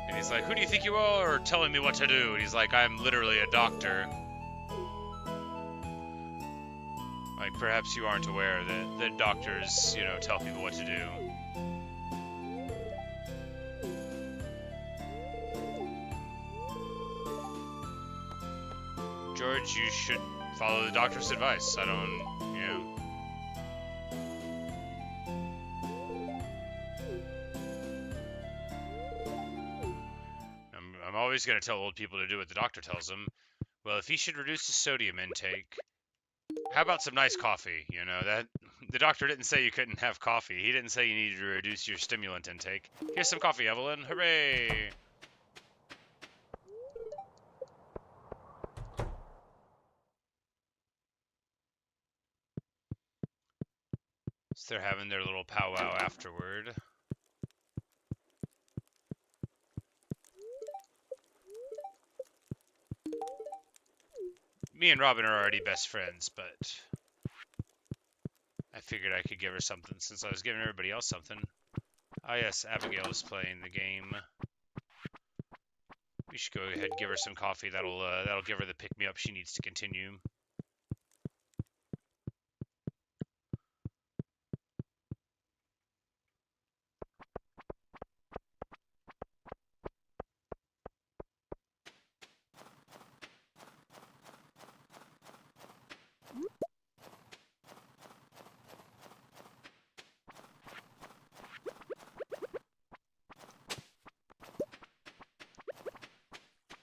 And he's like, who do you think you are telling me what to do? And he's like, I'm literally a doctor. Like, perhaps you aren't aware that doctors, you know, tell people what to do. George, you should follow the doctor's advice. I don't, you know. I'm always going to tell old people to do what the doctor tells them. Well, if he should reduce his sodium intake, how about some nice coffee? You know, that the doctor didn't say you couldn't have coffee. He didn't say you needed to reduce your stimulant intake. Here's some coffee, Evelyn. Hooray! So they're having their little powwow afterward. Me and Robin are already best friends, but I figured I could give her something since I was giving everybody else something. Ah yes, Abigail is playing the game. We should go ahead and give her some coffee. That'll give her the pick-me-up she needs to continue.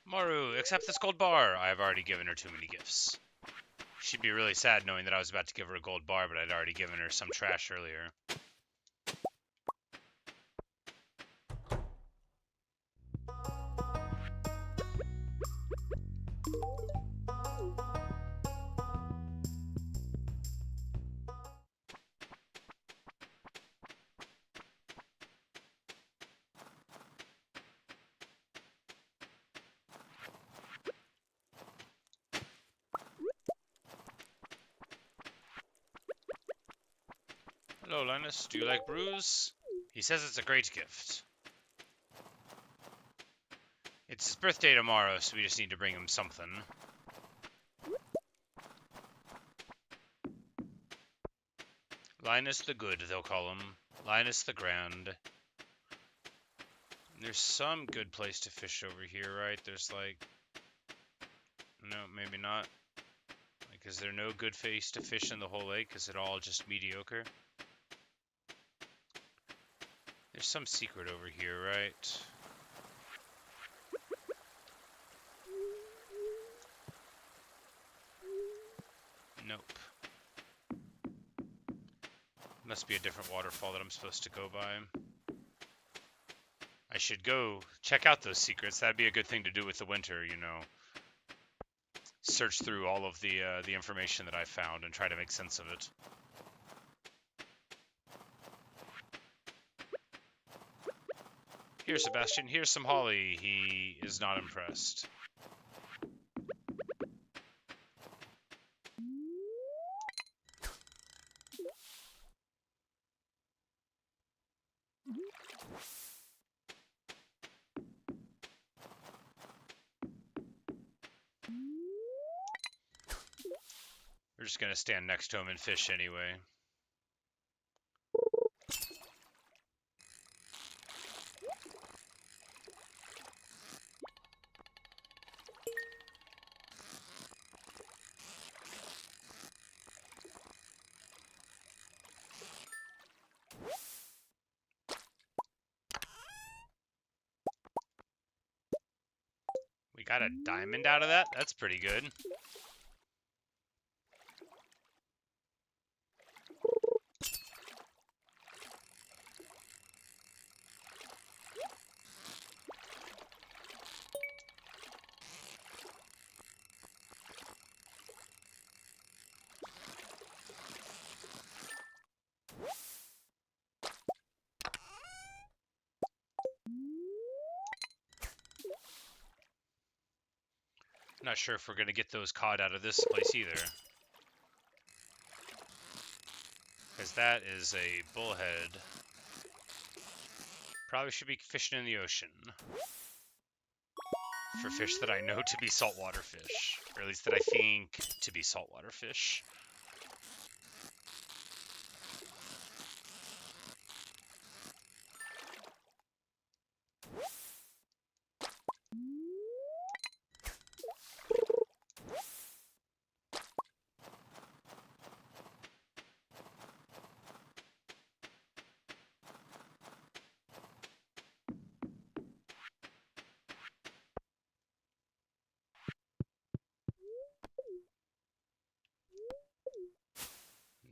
Maru, accept this gold bar. I have already given her too many gifts. She'd be really sad knowing that I was about to give her a gold bar, but I'd already given her some trash earlier. Hello, Linus. Do you like brews? He says it's a great gift. It's his birthday tomorrow, so we just need to bring him something. Linus the Good, they'll call him. Linus the Grand. There's some good place to fish over here, right? There's like... No, maybe not. Like, is there no good place to fish in the whole lake? Is it all just mediocre? There's some secret over here, right? Nope. Must be a different waterfall that I'm supposed to go by. I should go check out those secrets. That'd be a good thing to do with the winter, you know. Search through all of the information that I found and try to make sense of it. Here, Sebastian, here's some holly. He is not impressed. We're just gonna stand next to him and fish anyway. We got a diamond out of that? That's pretty good. Not sure if we're going to get those cod out of this place either. Because that is a bullhead. Probably should be fishing in the ocean. For fish that I know to be saltwater fish. Or at least that I think to be saltwater fish.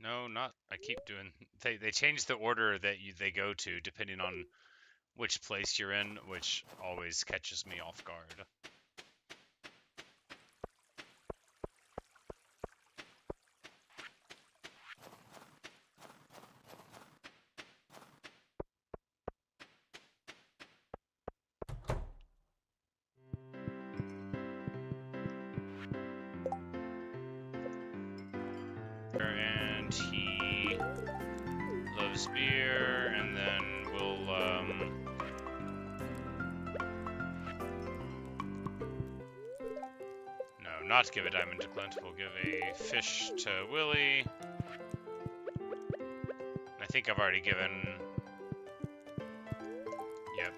No, not. I keep doing. They change the order that they go to depending on which place you're in, which always catches me off guard. And he loves beer, and then we'll no, not give a diamond to Clint. We'll give a fish to Willie. I think I've already given. Yep.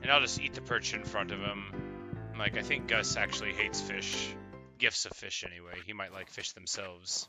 And I'll just eat the perch in front of him. Like, I think Gus actually hates fish. Gifts of fish, anyway. He might like fish themselves.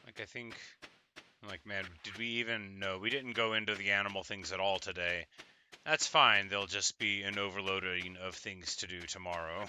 Like, I think, like, man, did we even, no, we didn't go into the animal things at all today. That's fine, there'll just be an overloading of things to do tomorrow.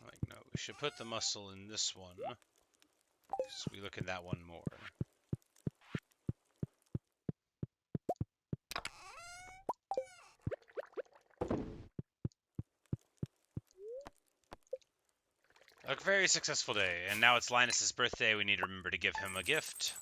Like, no, we should put the muscle in this one. So we look at that one more. A very successful day, and now it's Linus's birthday. We need to remember to give him a gift.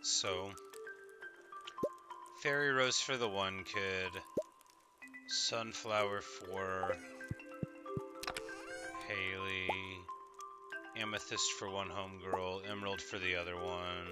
So, Fairy Rose for the one kid, Sunflower for Haley, Amethyst for one homegirl, Emerald for the other one.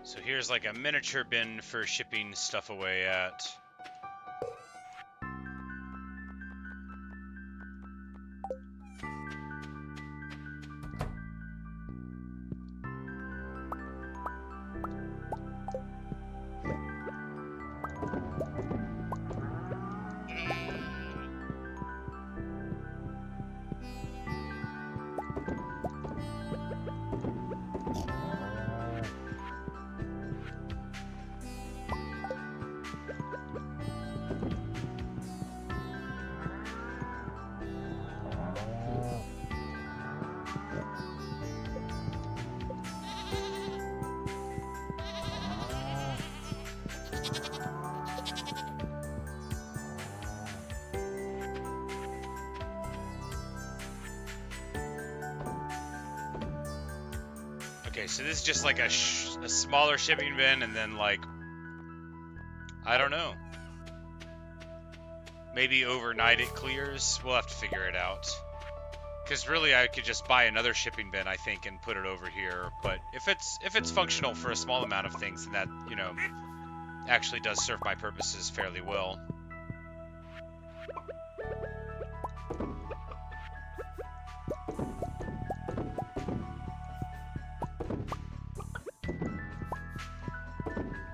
So here's like a miniature bin for shipping stuff away at. Okay, so this is just like a smaller shipping bin, and then like, I don't know. Maybe overnight it clears. We'll have to figure it out. Because really, I could just buy another shipping bin, I think, and put it over here. But if it's functional for a small amount of things, then that, you know, actually does serve my purposes fairly well.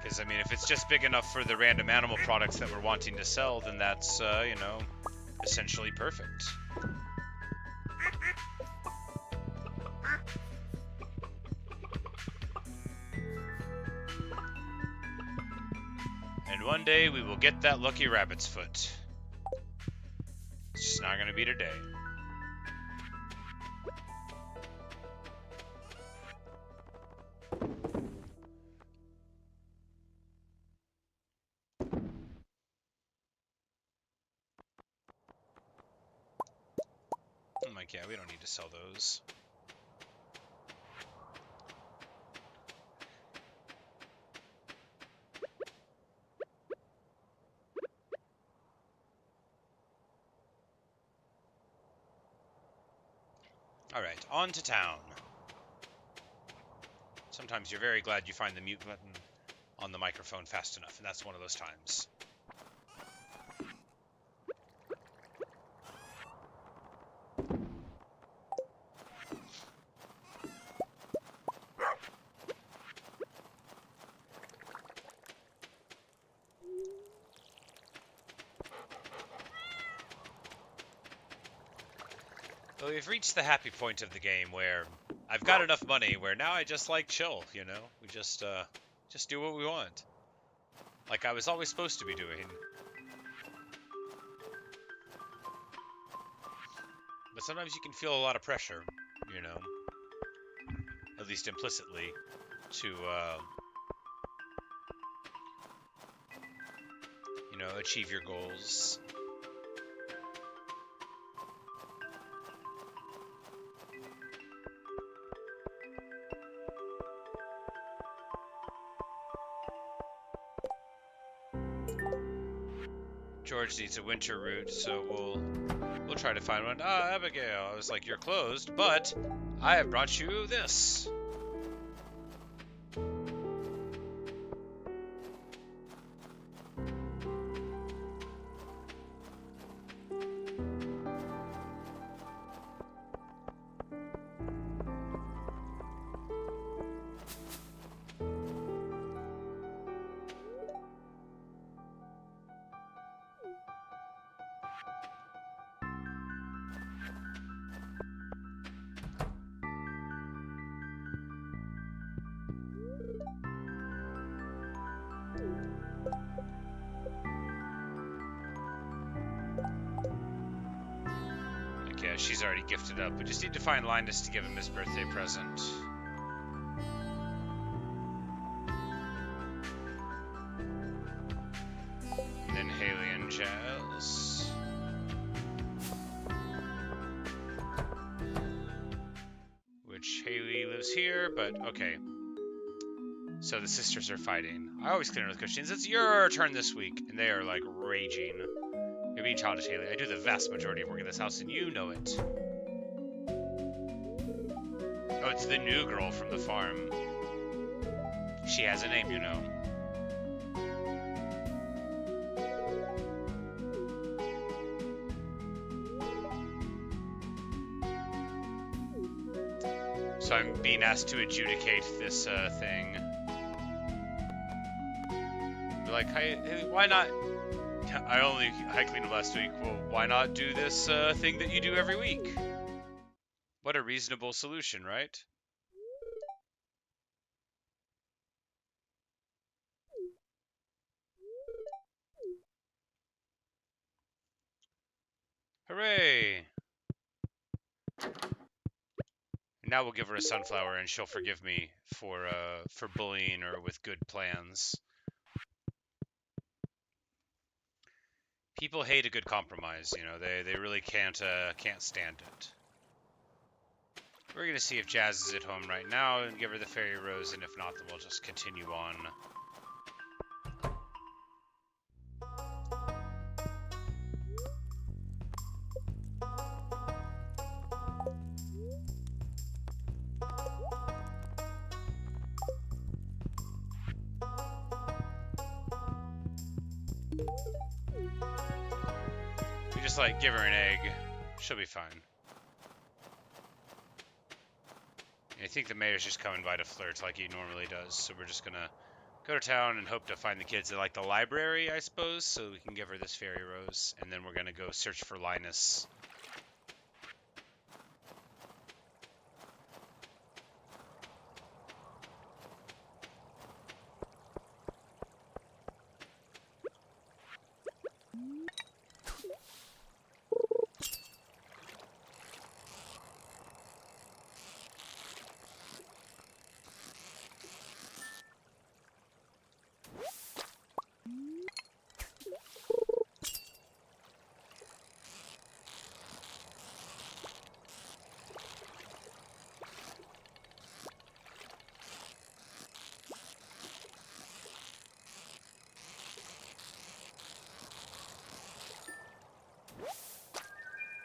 Because, I mean, if it's just big enough for the random animal products that we're wanting to sell, then that's, you know, essentially perfect. And one day we will get that lucky rabbit's foot. It's just not going to be today. I'm like, yeah, we don't need to sell those. Alright, on to town. Sometimes you're very glad you find the mute button on the microphone fast enough, and that's one of those times. Well, we've reached the happy point of the game where I've got enough money where now I just like chill, you know? We just do what we want. Like I was always supposed to be doing. But sometimes you can feel a lot of pressure, you know? At least implicitly, to, you know, achieve your goals. George needs a winter route, so we'll try to find one. Ah, Abigail, I was like, you're closed, but I have brought you this. Yeah, she's already gifted up. We just need to find Linus to give him his birthday present. And then Haley and Jazz. Which Haley lives here, but okay. So the sisters are fighting. I always clean with Christians. It's your turn this week. And they are like raging. You're being childish, Haley. I do the vast majority of work in this house, and you know it. Oh, it's the new girl from the farm. She has a name, you know. So I'm being asked to adjudicate this thing. Like, hey, why not? I cleaned last week. Well, why not do this thing that you do every week? What a reasonable solution, right? Hooray! Now we'll give her a sunflower, and she'll forgive me for bullying her with good plans. People hate a good compromise, you know. They really can't stand it. We're gonna see if Jazz is at home right now and give her the fairy rose, and if not, then we'll just continue on. We just like give her an egg. She'll be fine. I think the mayor's just coming by to flirt like he normally does, so we're just gonna go to town and hope to find the kids at like the library, I suppose, so we can give her this fairy rose, and then we're gonna go search for Linus.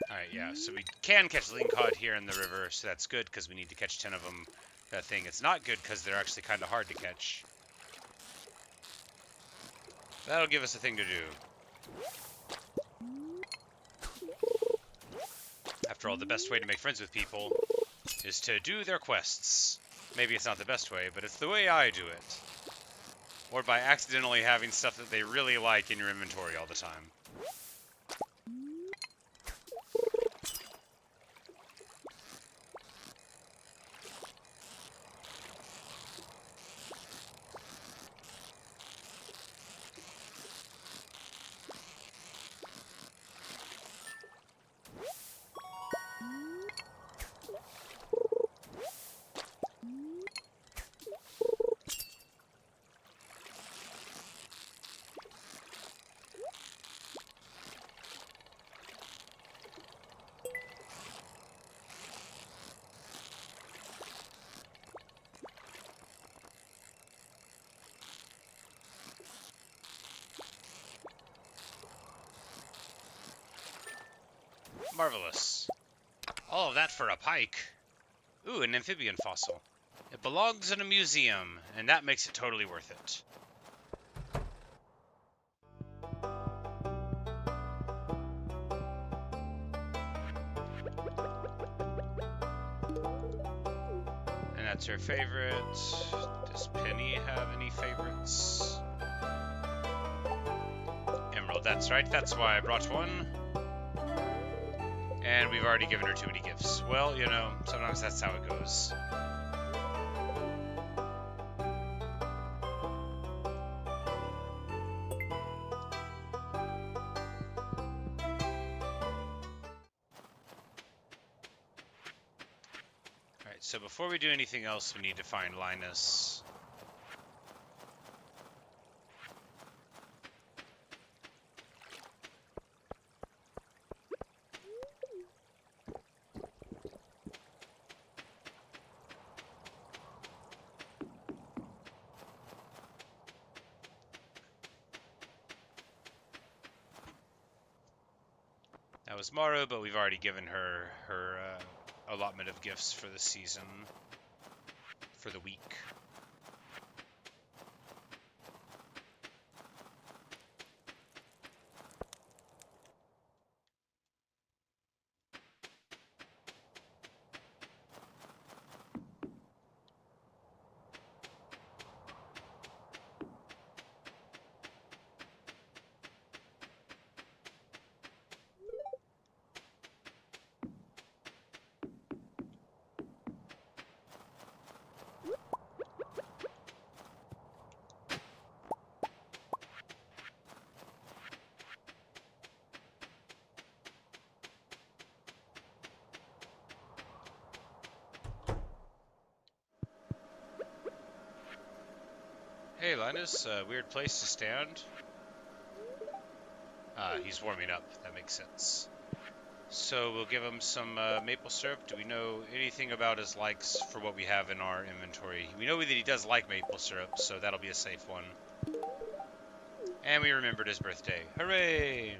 Alright, yeah, so we can catch lingcod here in the river, so that's good, because we need to catch 10 of them. That thing, it's not good, because they're actually kind of hard to catch. That'll give us a thing to do. After all, the best way to make friends with people is to do their quests. Maybe it's not the best way, but it's the way I do it. Or by accidentally having stuff that they really like in your inventory all the time. Marvelous. All of that for a pike. Ooh, an amphibian fossil. It belongs in a museum, and that makes it totally worth it. And that's her favorite. Does Penny have any favorites? Emerald, that's right. That's why I brought one. And we've already given her too many gifts. Well, you know, sometimes that's how it goes. So before we do anything else, we need to find Linus. That was Mara, but we've already given her her allotment of gifts for the season, for the week. Hey Linus, weird place to stand. He's warming up, that makes sense. So we'll give him some maple syrup. Do we know anything about his likes for what we have in our inventory? We know that he does like maple syrup, so that'll be a safe one. And we remembered his birthday. Hooray!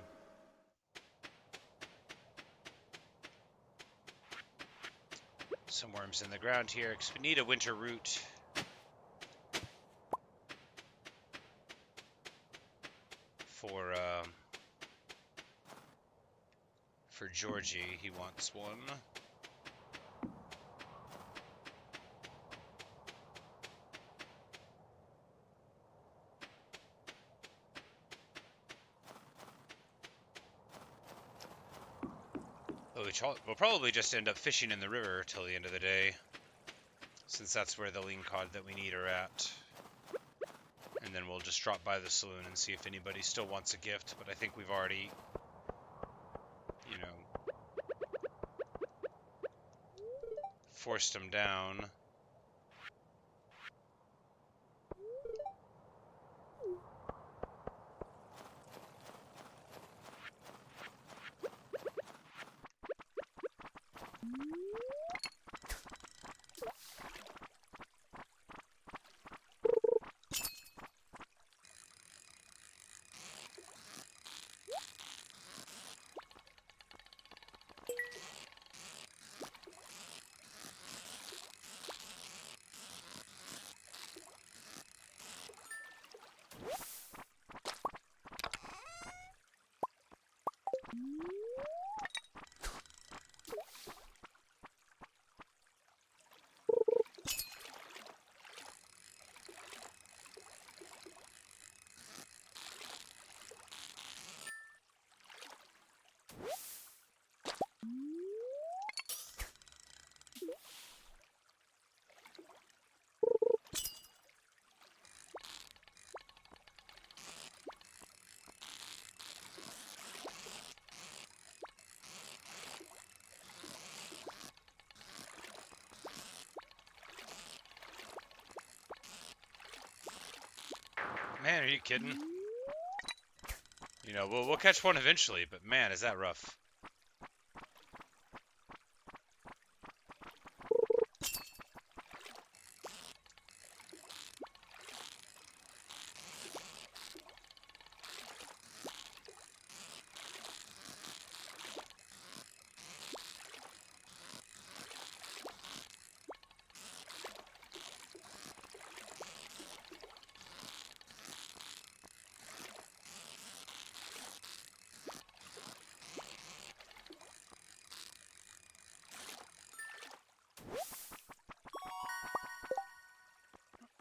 Some worms in the ground here, because we need a winter root. For Georgie, he wants one. We'll probably just end up fishing in the river till the end of the day, since that's where the lean cod that we need are at. And then we'll just drop by the saloon and see if anybody still wants a gift, but I think we've already, you know, forced them down. Man, are you kidding? You know, we'll catch one eventually, but man, is that rough.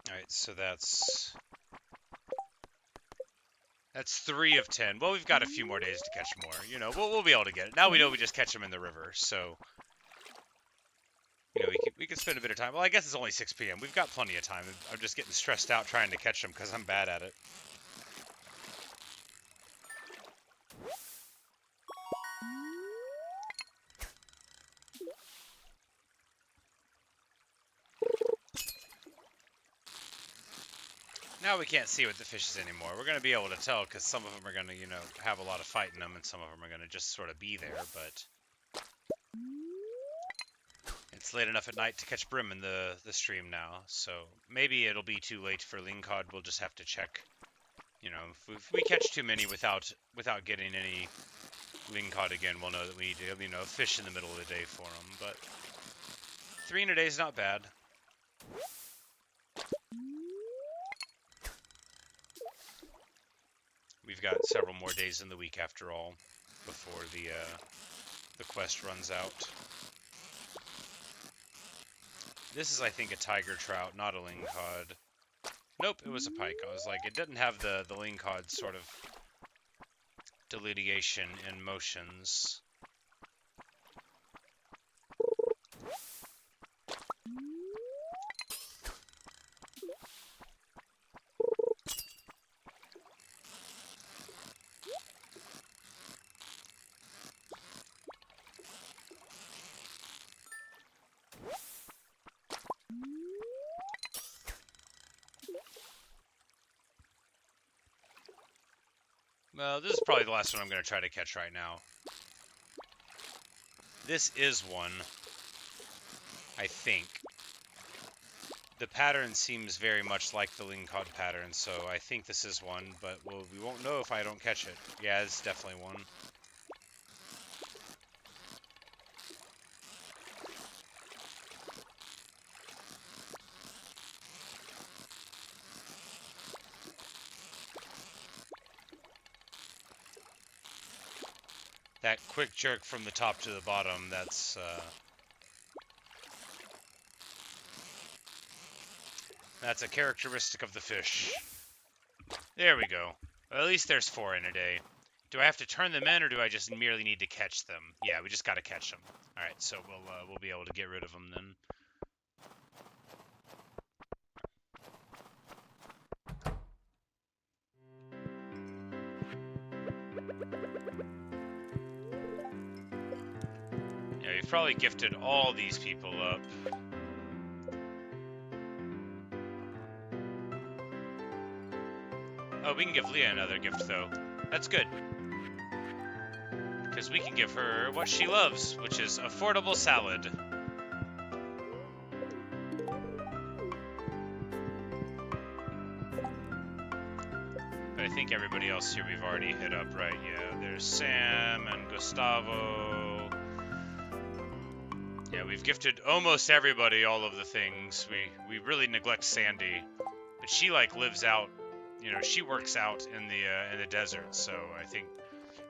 Alright, so that's 3 of 10. Well, we've got a few more days to catch more. You know, we'll be able to get it. Now we know we just catch them in the river, so you know, we can spend a bit of time. Well, I guess it's only 6 p.m. We've got plenty of time. I'm just getting stressed out trying to catch them because I'm bad at it. Now we can't see with the fishes anymore. We're going to be able to tell because some of them are going to, you know, have a lot of fight in them, and some of them are going to just sort of be there, but it's late enough at night to catch brim in the stream now, so maybe it'll be too late for lingcod. We'll just have to check. You know, if we catch too many without getting any lingcod again, we'll know that we need to, you know, fish in the middle of the day for them, but 3 in a day is not bad. We've got several more days in the week after all, before the quest runs out. This is, I think, a tiger trout, not a lingcod. Nope, it was a pike. I was like, it didn't have the lingcod sort of delineation in motions. Well, this is probably the last one I'm going to try to catch right now. This is one, I think. The pattern seems very much like the lingcod pattern, so I think this is one, but we won't know if I don't catch it. Yeah, it's definitely one. That quick jerk from the top to the bottom, that's a characteristic of the fish. There we go. Well, at least there's 4 in a day. Do I have to turn them in, or do I just merely need to catch them? Yeah, we just gotta catch them. All right, so we'll be able to get rid of them then. Yeah, you've probably gifted all these people up. Oh, we can give Leah another gift, though. That's good. Because we can give her what she loves, which is affordable salad. But I think everybody else here we've already hit up, right? Yeah, there's Sam and Gustavo. Yeah, we've gifted almost everybody all of the things. We really neglect Sandy. But she, like, lives out, you know, she works out in the desert, so I think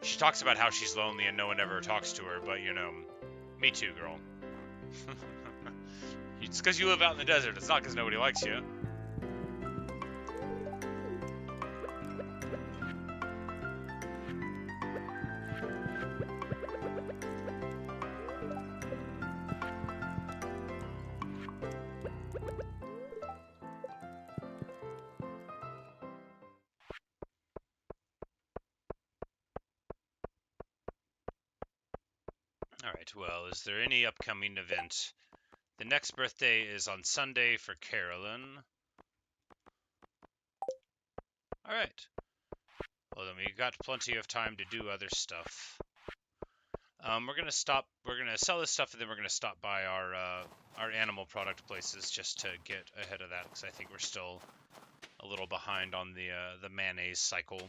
she talks about how she's lonely and no one ever talks to her, but, you know, me too, girl. It's because you live out in the desert. It's not because nobody likes you. Alright, well, is there any upcoming event? The next birthday is on Sunday for Carolyn. Alright. Well, then we got plenty of time to do other stuff. We're gonna sell this stuff, and then we're gonna stop by our animal product places just to get ahead of that, because I think we're still a little behind on the mayonnaise cycle.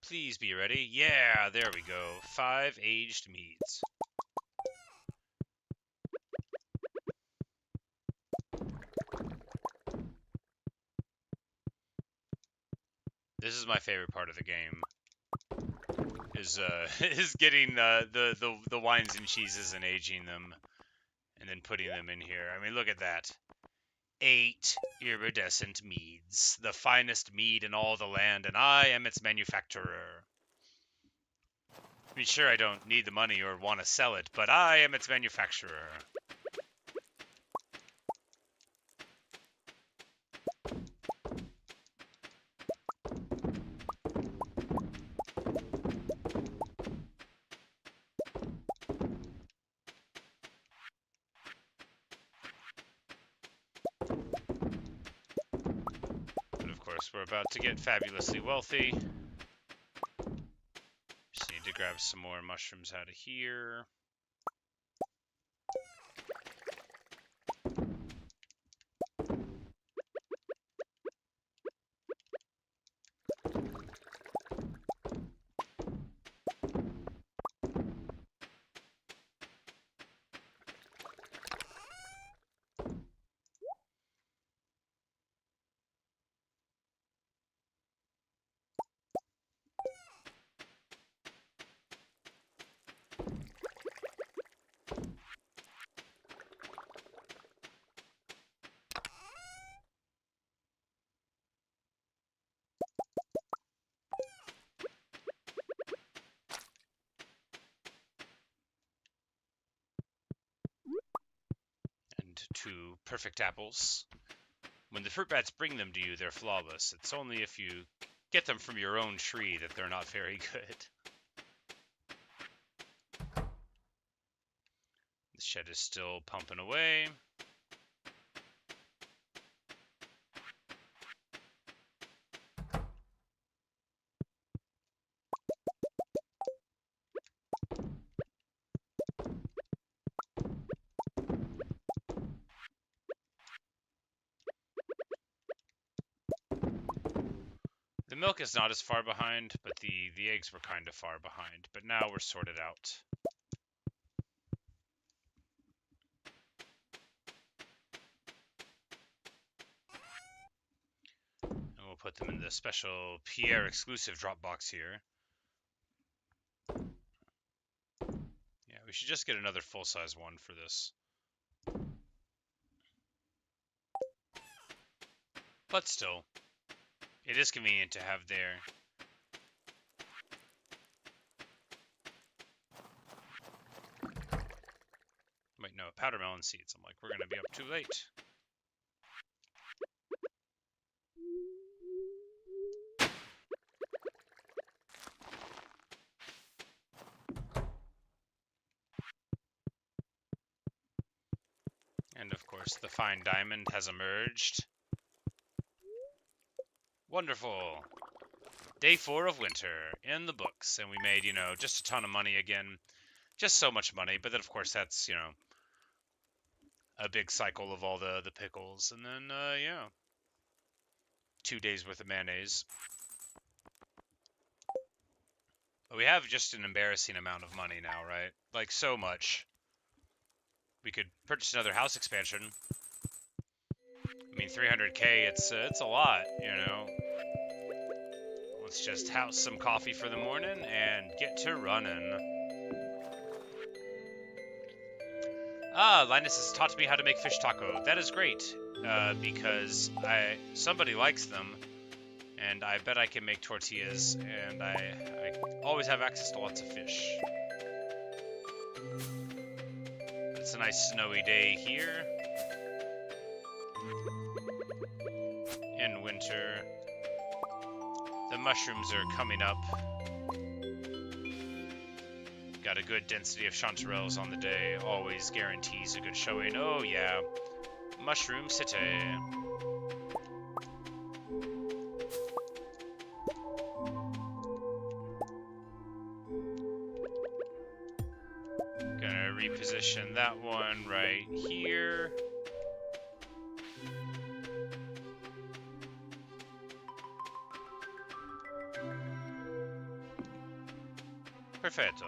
Please be ready. Yeah, there we go. 5 aged meats. This is my favorite part of the game. Is getting the wines and cheeses and aging them, and then putting them in here. I mean, look at that. 8 iridescent meads, the finest mead in all the land, and I am its manufacturer. I mean, sure, I don't need the money or want to sell it, but I am its manufacturer. But of course, we're about to get fabulously wealthy. Just need to grab some more mushrooms out of here. And 2 perfect apples. When the fruit bats bring them to you, they're flawless. It's only if you get them from your own tree that they're not very good. The shed is still pumping away. The milk is not as far behind, but the eggs were kind of far behind. But now we're sorted out. And we'll put them in the special Pierre exclusive drop box here. Yeah, we should just get another full-size one for this. But still, it is convenient to have there. Wait, no, powder melon seeds. I'm like, we're going to be up too late. And of course, the fine diamond has emerged. Wonderful. Day 4 of winter in the books, and we made, you know, just a ton of money again. Just so much money, but then of course that's, you know, a big cycle of all the pickles, and then, yeah. 2 days worth of mayonnaise. But we have just an embarrassing amount of money now, right? Like, so much. We could purchase another house expansion. I mean, 300K, it's a lot, you know. Let's just house some coffee for the morning and get to running. Ah, Linus has taught me how to make fish taco. That is great, because somebody likes them, and I bet I can make tortillas, and I always have access to lots of fish. It's a nice snowy day here in winter. The mushrooms are coming up. Got a good density of chanterelles on the day. Always guarantees a good showing. Oh yeah, Mushroom City. Gonna reposition that one right here. Perfetto.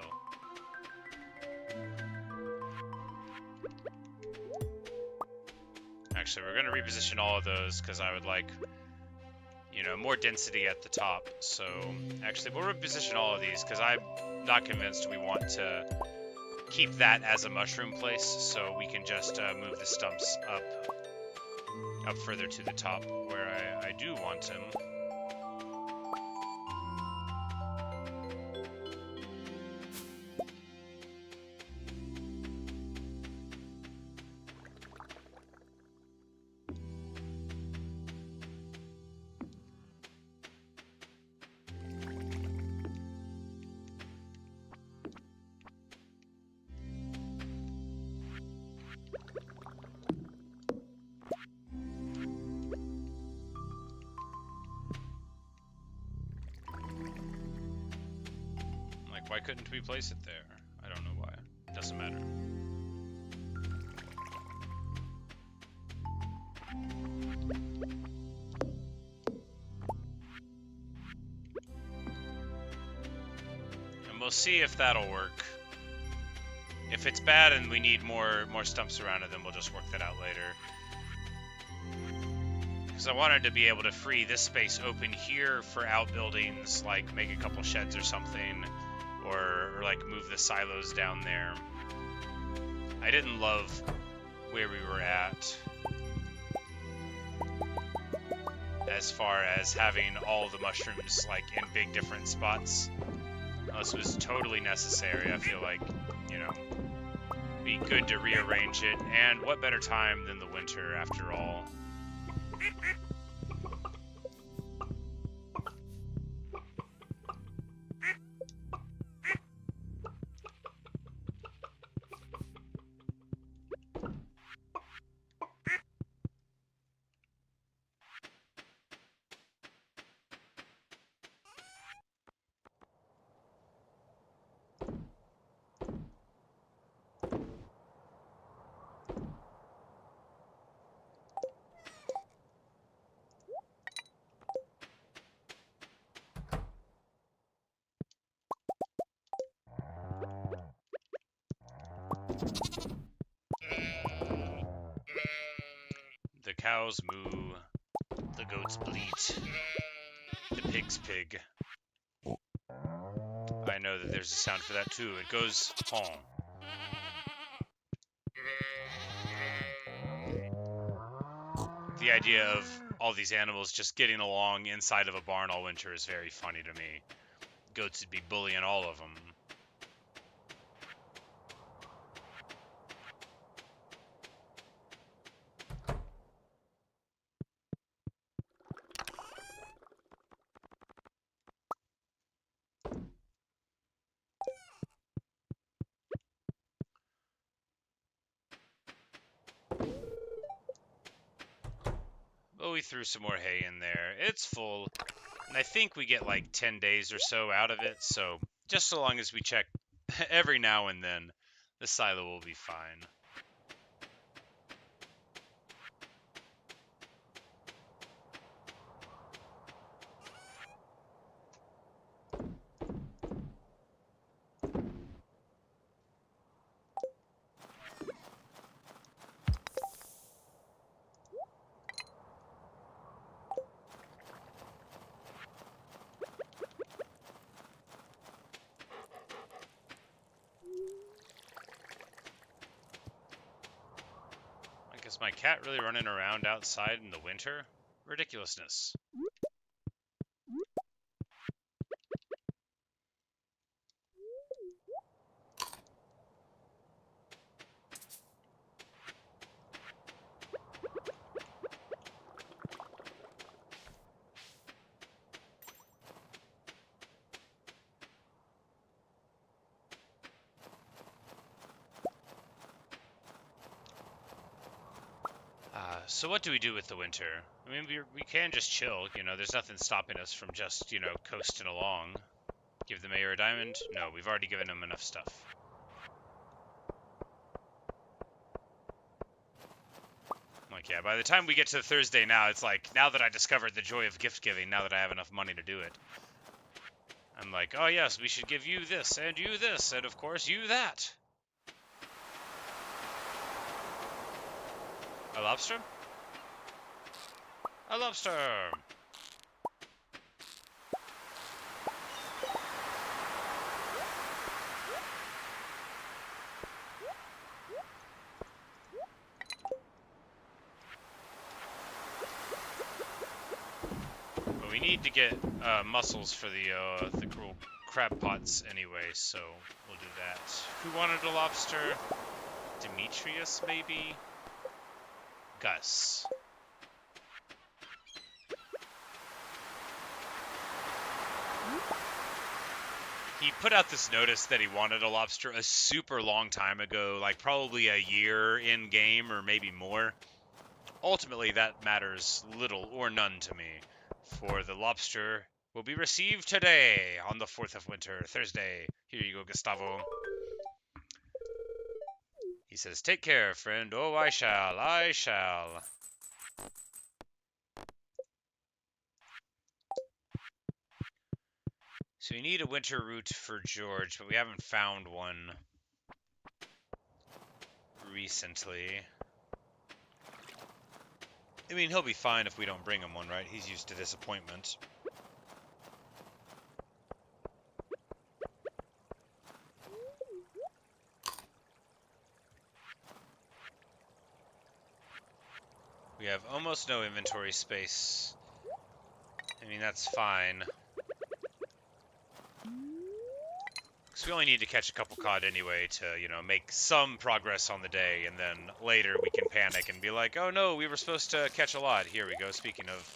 Actually, we're gonna reposition all of those because I would like you know, more density at the top. So actually, we'll reposition all of these because I'm not convinced we want to keep that as a mushroom place. So we can just move the stumps up further to the top where I do want them. Why couldn't we place it there? I don't know why. It doesn't matter. And we'll see if that'll work. If it's bad and we need more stumps around it, then we'll just work that out later. Because I wanted to be able to free this space open here for outbuildings, like make a couple sheds or something. Or like move the silos down there. I didn't love where we were at as far as having all the mushrooms like in big different spots. Unless it was totally necessary, I feel like, you know, be good to rearrange it. And what better time than the winter after all? The cows moo, the goats bleat, the pigs pig. I know that there's a sound for that too. It goes home. The idea of all these animals just getting along inside of a barn all winter is very funny to me. Goats would be bullying all of them. But we threw some more hay in there. It's full. And I think we get like 10 days or so out of it. So just so long as we check every now and then, the silo will be fine. Is my cat really running around outside in the winter? Ridiculousness. So what do we do with the winter? I mean, we can just chill, you know, there's nothing stopping us from just, you know, coasting along. Give the mayor a diamond? No, we've already given him enough stuff. Like, yeah, by the time we get to Thursday now, it's like, now that I discovered the joy of gift giving, now that I have enough money to do it, I'm like, oh yes, we should give you this, and of course you that. A lobster? A lobster! we need to get mussels for the cool crab pots anyway, so we'll do that. Who wanted a lobster? Demetrius, maybe? Gus. He put out this notice that he wanted a lobster a super long time ago, like probably a year in game or maybe more. Ultimately, that matters little or none to me, for the lobster will be received today on the 4th of winter, Thursday. Here you go, Gustavo. He says, take care, friend. Oh, I shall, I shall. So we need a winter route for George, but we haven't found one recently. I mean, he'll be fine if we don't bring him one, right? He's used to disappointment. We have almost no inventory space. I mean, that's fine. Because we only need to catch a couple cod anyway to, you know, make some progress on the day, and then later we can panic and be like, oh no, we were supposed to catch a lot. Here we go, speaking of.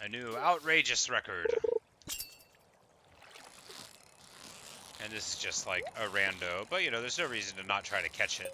A new outrageous record. And this is just like a rando, but you know, there's no reason to not try to catch it.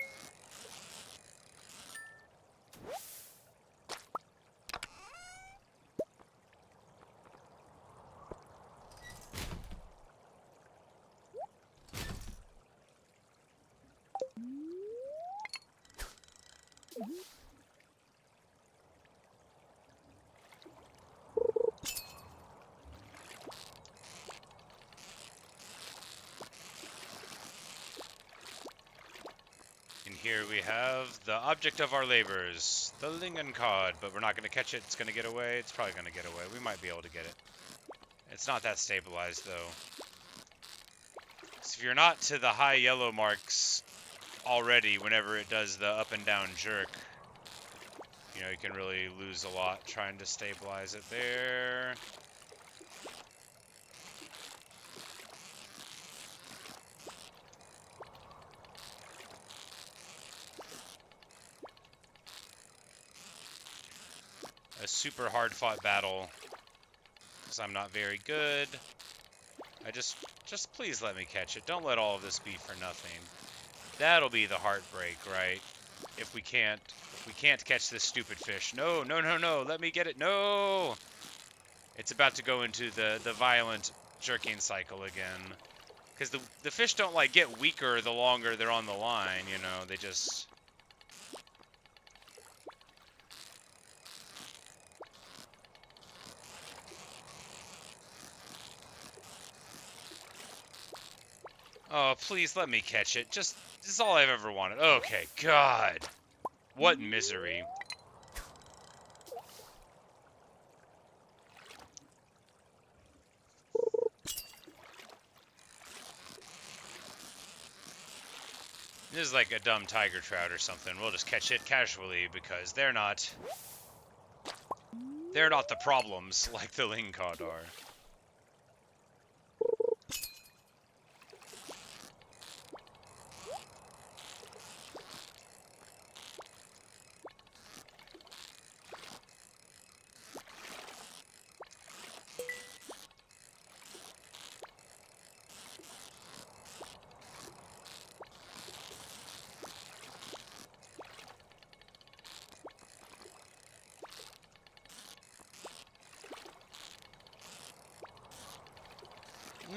Here we have the object of our labors, the lingen cod, but we're not going to catch it. It's going to get away. It's probably going to get away. We might be able to get it. It's not that stabilized, though. So if you're not to the high yellow marks already whenever it does the up and down jerk, you know, you can really lose a lot trying to stabilize it there. A super hard fought battle, because I'm not very good. Just please let me catch it. Don't let all of this be for nothing. That'll be the heartbreak, right? If we can't catch this stupid fish. No, no, no, no. Let me get it. No. It's about to go into the violent jerking cycle again. Because the fish don't like get weaker the longer they're on the line, you know. They just... Oh, please let me catch it. This is all I've ever wanted. Okay, God. What misery. This is like a dumb tiger trout or something. We'll just catch it casually because they're not the problems like the lingcod are.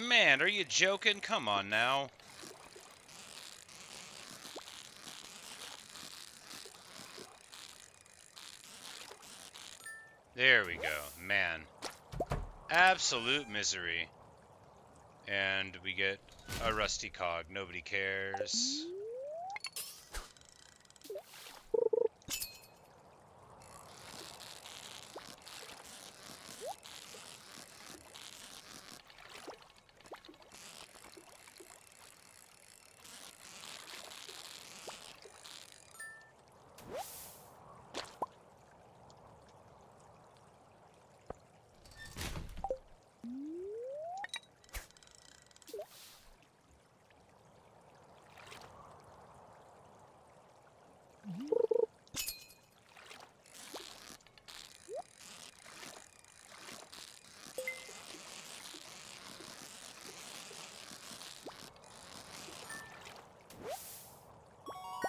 Man, are you joking? Come on now. There we go. Man. Absolute misery. And we get a rusty cog. Nobody cares.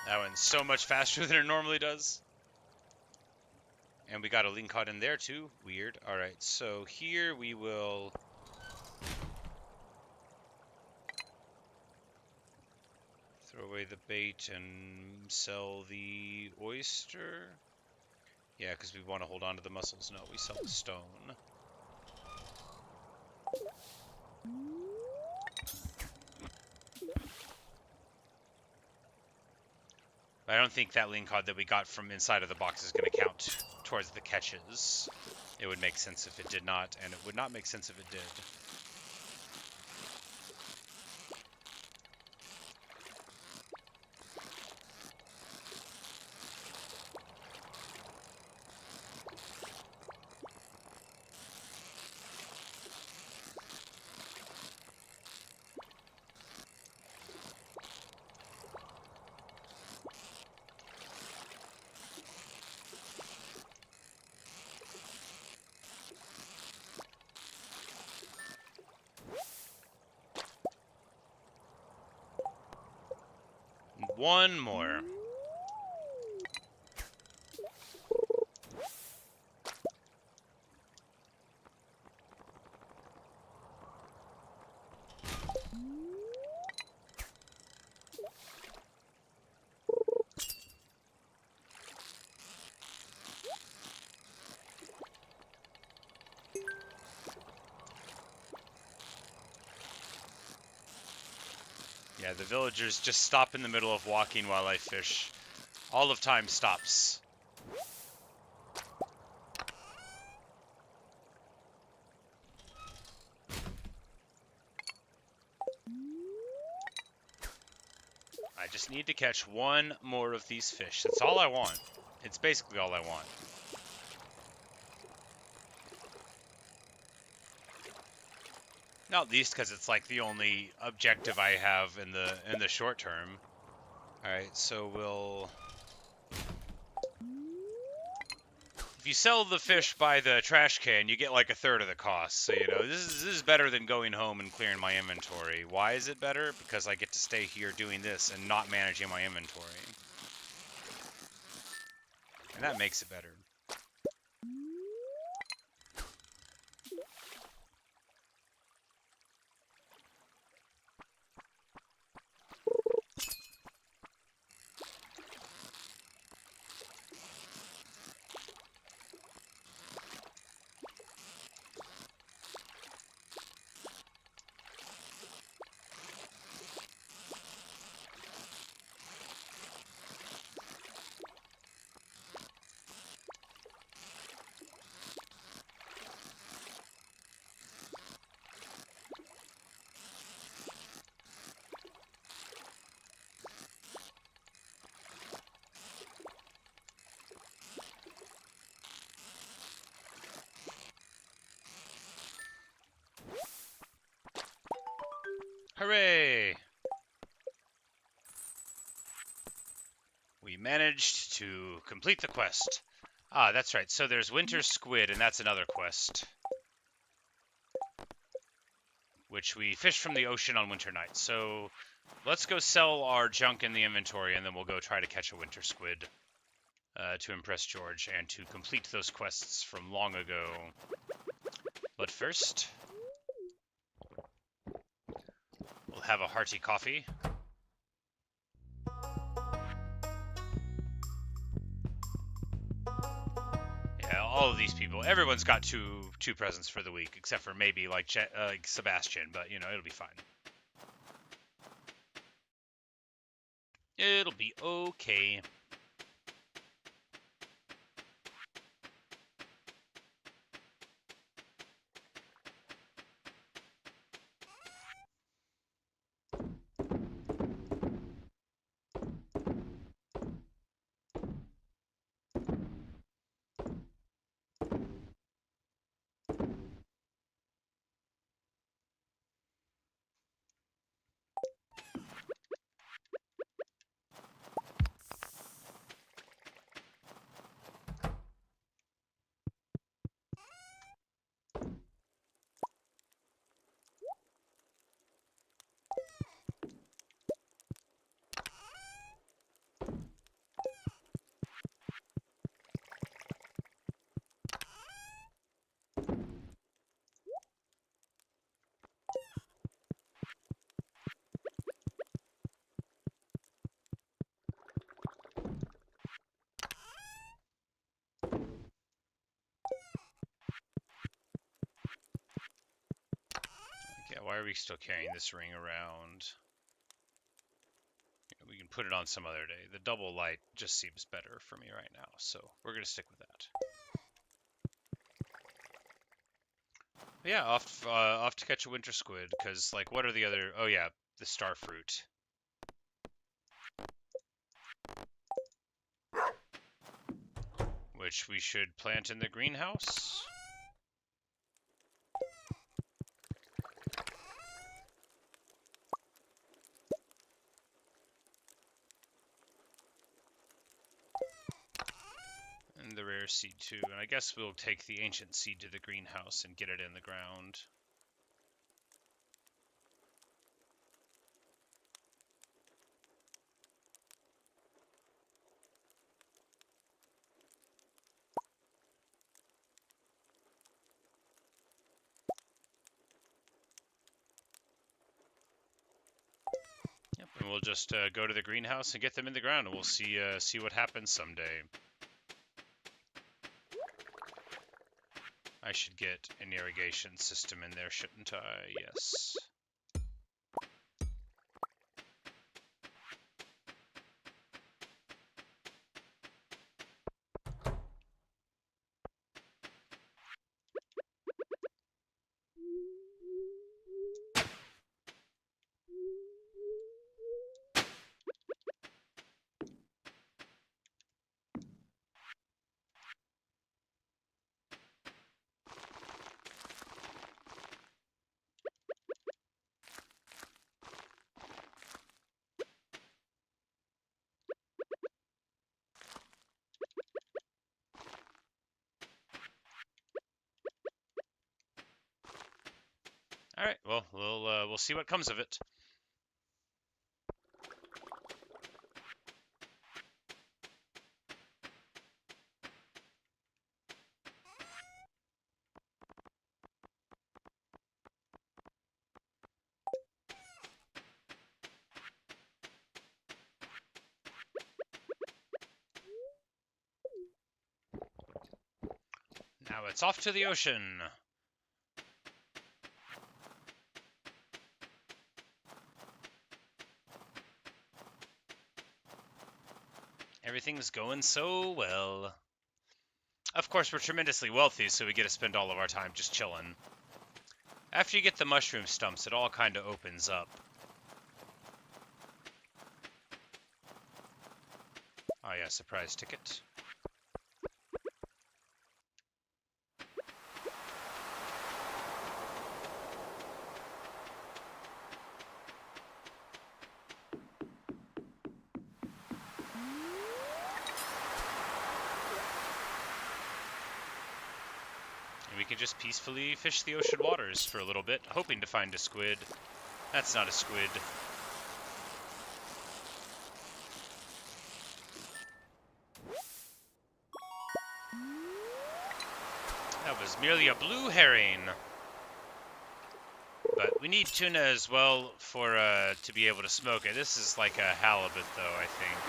That went so much faster than it normally does. And we got a lean cod in there too. Weird. Alright, so here we will... throw away the bait and sell the oyster. Yeah, because we want to hold on to the mussels. No, we sell the stone. I don't think that lean cod that we got from inside of the box is going to count towards the catches. It would make sense if it did not, and it would not make sense if it did. One more. Yeah, the villagers just stop in the middle of walking while I fish. All of time stops. I just need to catch one more of these fish. That's all I want. It's basically all I want. Not least because it's like the only objective I have in the short term. Alright, so we'll... if you sell the fish by the trash can, you get like a third of the cost. So, you know, this is better than going home and clearing my inventory. Why is it better? Because I get to stay here doing this and not managing my inventory. And that makes it better. Hooray! We managed to complete the quest. Ah, that's right. So there's winter squid, and that's another quest. Which we fish from the ocean on winter nights. So let's go sell our junk in the inventory, and then we'll go try to catch a winter squid to impress George and to complete those quests from long ago. But first, we'll have a hearty coffee. Yeah, all of these people, everyone's got two 2 presents for the week, except for maybe like Sebastian, but you know, it'll be fine. It'll be okay. Okay, why are we still carrying this ring around? We can put it on some other day. The double light just seems better for me right now, so we're gonna stick with that. But yeah, off to catch a winter squid, because like, what are the other? Oh yeah, the star fruit. Which we should plant in the greenhouse. And the rare seed too. And I guess we'll take the ancient seed to the greenhouse and get it in the ground. Yep, and we'll just go to the greenhouse and get them in the ground, and we'll see what happens someday. I should get an irrigation system in there, shouldn't I? Yes. All right. Well, we'll see what comes of it. Now it's off to the ocean. Everything's going so well. Of course, we're tremendously wealthy, so we get to spend all of our time just chilling. After you get the mushroom stumps, it all kind of opens up. Oh yeah, surprise ticket. And we can just peacefully fish the ocean waters for a little bit, hoping to find a squid. That's not a squid. That was merely a blue herring. But we need tuna as well for to be able to smoke it. This is like a halibut, though, I think.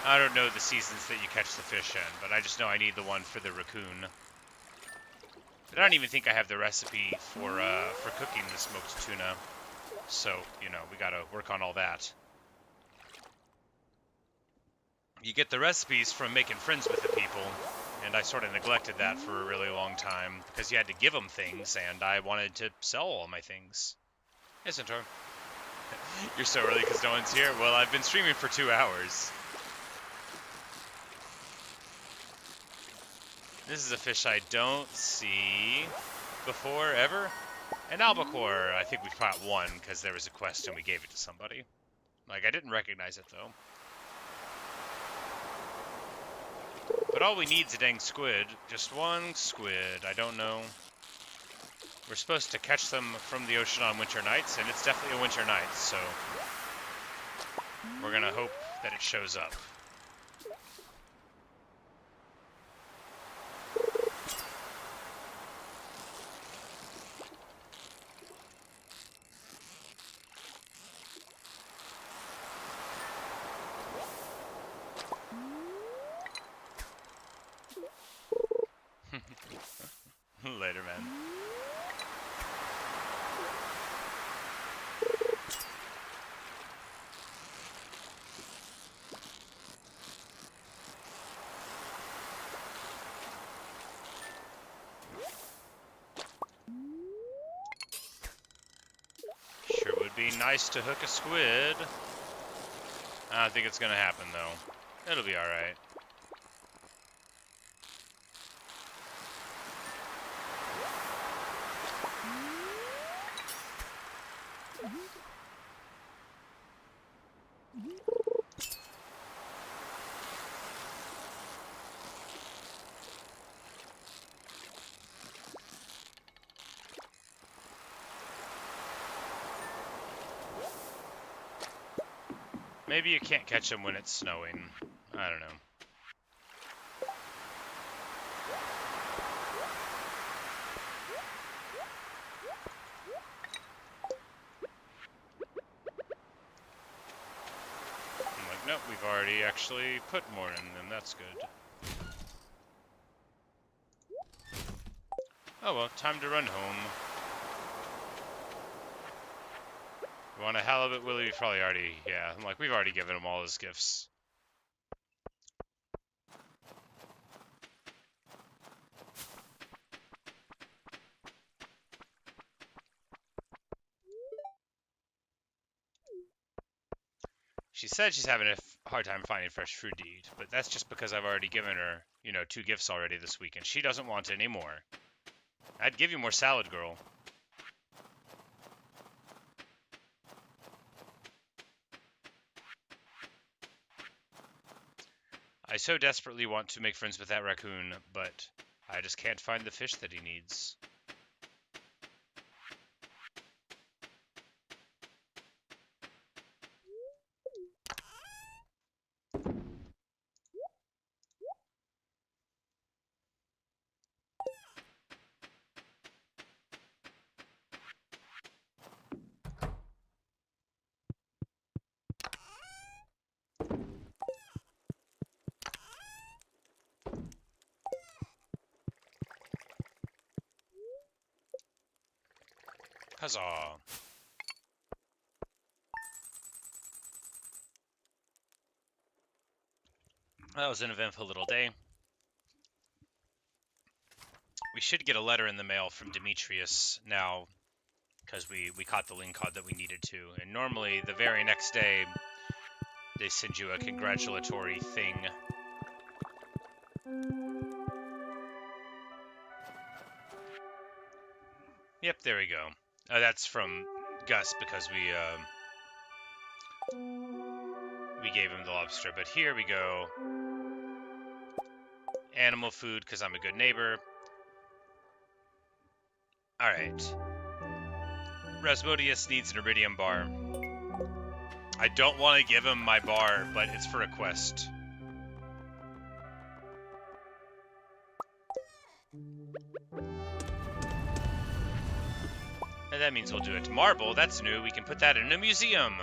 I don't know the seasons that you catch the fish in, but I just know I need the one for the raccoon. I don't even think I have the recipe for cooking the smoked tuna. So, you know, we gotta work on all that. You get the recipes from making friends with the people, and I sort of neglected that for a really long time, because you had to give them things, and I wanted to sell all my things. Hey, Centaur. You're so early because no one's here? Well, I've been streaming for 2 hours. This is a fish I don't see before, ever. An albacore, I think we caught one, because there was a quest and we gave it to somebody. Like, I didn't recognize it, though. But all we need's a dang squid. Just one squid. I don't know. We're supposed to catch them from the ocean on winter nights, and it's definitely a winter night, so we're gonna hope that it shows up. Later, man. Sure would be nice to hook a squid. I don't think it's gonna happen, though. It'll be alright. Maybe you can't catch them when it's snowing. I don't know. I'm like, nope, we've already actually put more in them. That's good. Oh well, time to run home. You want a halibut, Willie? We've probably already, yeah. I'm like, we've already given him all his gifts. She said she's having a hard time finding fresh fruit to eat, but that's just because I've already given her, you know, 2 gifts already this week, and she doesn't want any more. I'd give you more salad, girl. I so desperately want to make friends with that raccoon, but I just can't find the fish that he needs. Huzzah! That was an eventful little day. We should get a letter in the mail from Demetrius now, because we caught the link cod that we needed to. And normally, the very next day, they send you a congratulatory thing. Yep, there we go. That's from Gus, because we gave him the lobster. But here we go. Animal food, because I'm a good neighbor. Alright. Rasmodius needs an iridium bar. I don't want to give him my bar, but it's for a quest. And that means we'll do it. Marble, that's new. We can put that in a museum.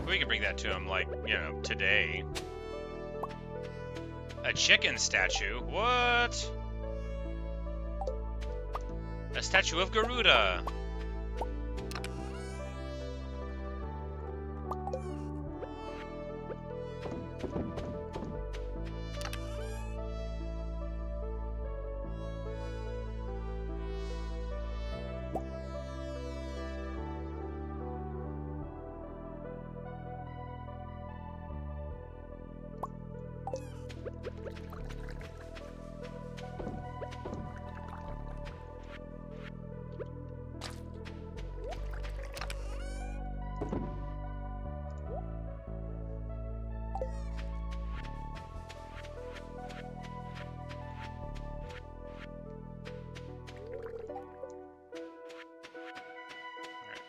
We can bring that to him, like, you know, today. A chicken statue? What? A statue of Garuda.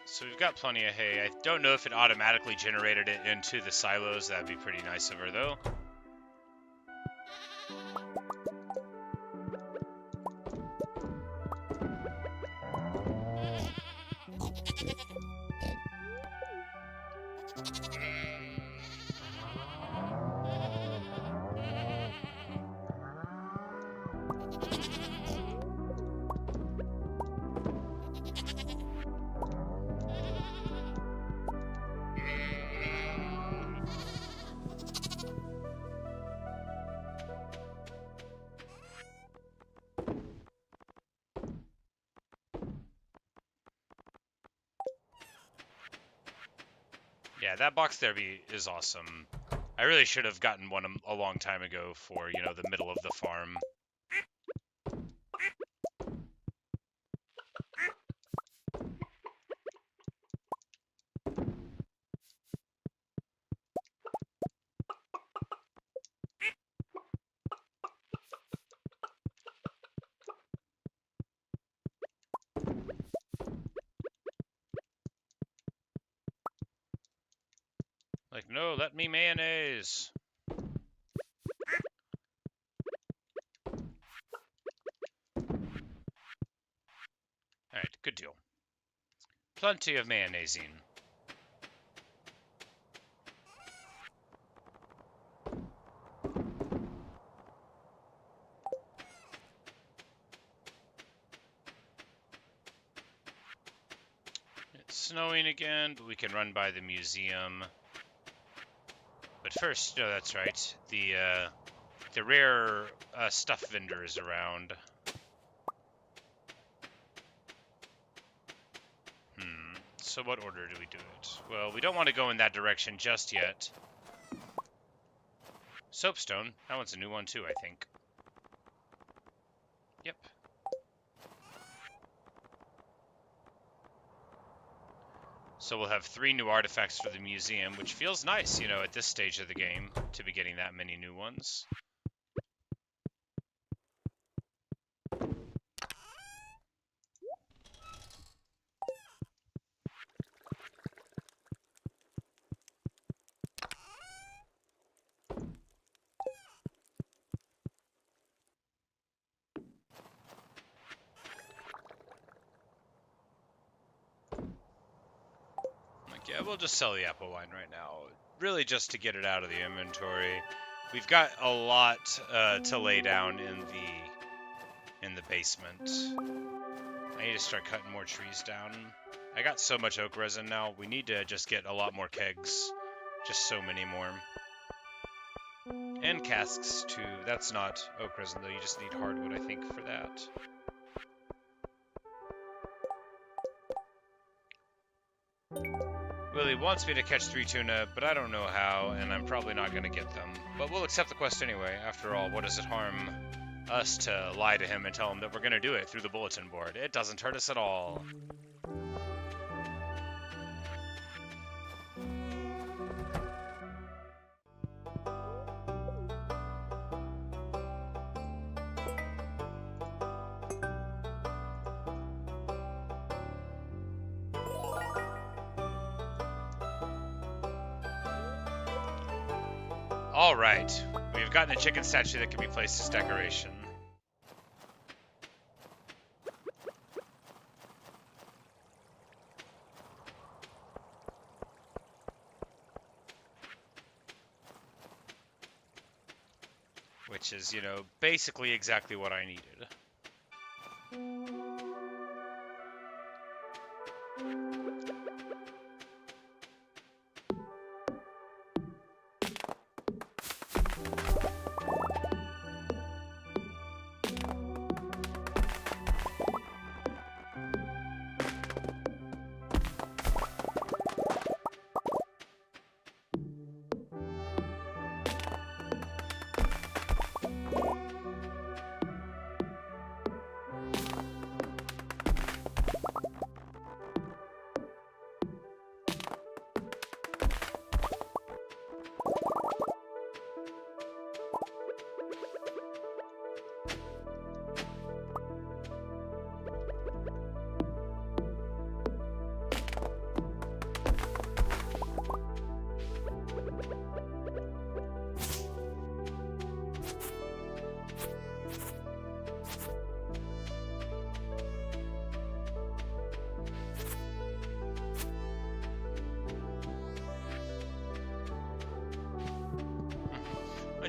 So we've got plenty of hay. I don't know if it automatically generated it into the silos. That'd be pretty nice of her, though. Yeah, that box there is awesome. I really should have gotten one a long time ago for, you know, the middle of the farm. Like, no, let me mayonnaise. Alright, good deal. Plenty of mayonnaising. It's snowing again, but we can run by the museum. But first, no, that's right. The rare stuff vendor is around. So what order do we do it? Well, we don't want to go in that direction just yet. Soapstone. That one's a new one too, I think. Yep. So we'll have 3 new artifacts for the museum, which feels nice, you know, at this stage of the game, to be getting that many new ones. Yeah, we'll just sell the apple wine right now, really just to get it out of the inventory. We've got a lot to lay down in the basement. I need to start cutting more trees down. I got so much oak resin now, we need to just get a lot more kegs. Just so many more. And casks, too. That's not oak resin, though. You just need hardwood, I think, for that. Willie wants me to catch 3 tuna, but I don't know how, and I'm probably not going to get them. But we'll accept the quest anyway. After all, what does it harm us to lie to him and tell him that we're going to do it through the bulletin board? It doesn't hurt us at all. All right, We've gotten a chicken statue that can be placed as decoration. Which is, you know, basically exactly what I needed.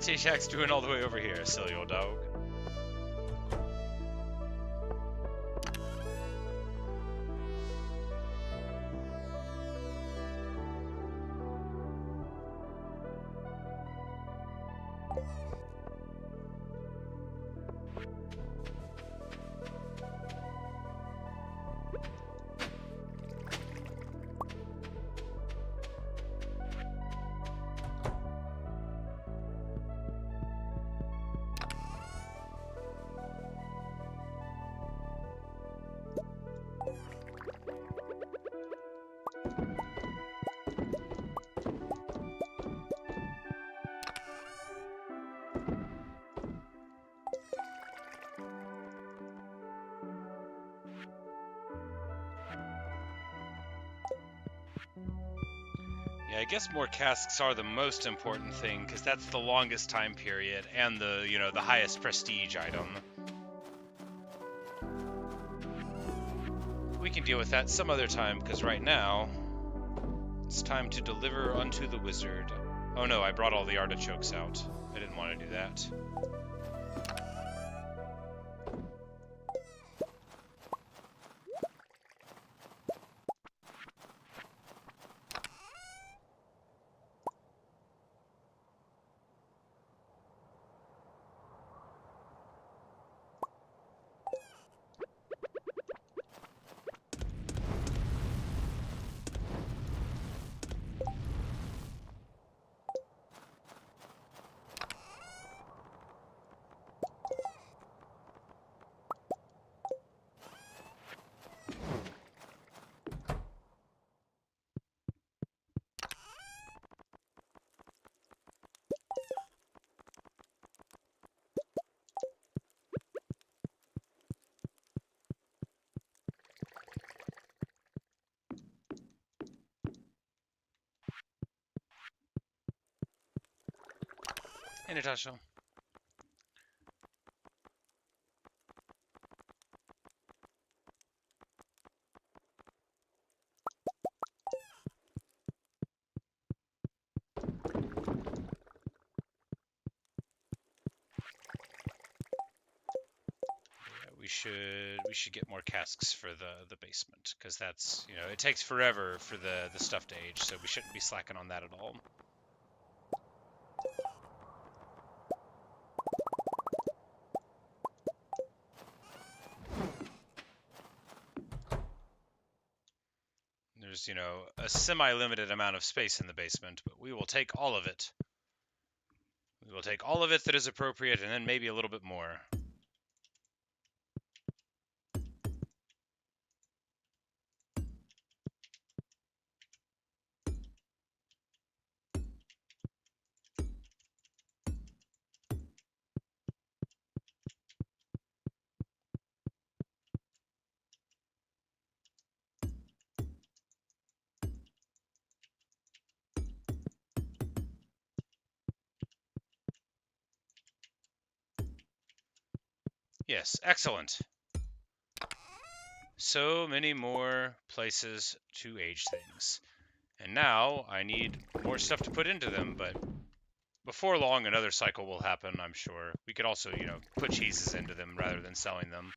What's Shack's doing all the way over here, silly old dog? Yeah, I guess more casks are the most important thing, because that's the longest time period and the, you know, the highest prestige item. We can deal with that some other time, because right now, it's time to deliver unto the wizard. Oh no, I brought all the artichokes out. I didn't want to do that. Hey, Natasha. We should get more casks for the basement, because that's, you know, it takes forever for the stuff to age, so we shouldn't be slacking on that at all. There's, you know, a semi-limited amount of space in the basement, but we will take all of it. We will take all of it that is appropriate, and then maybe a little bit more. Yes, excellent. So many more places to age things. And now I need more stuff to put into them, but before long another cycle will happen, I'm sure. We could also, put cheeses into them rather than selling them.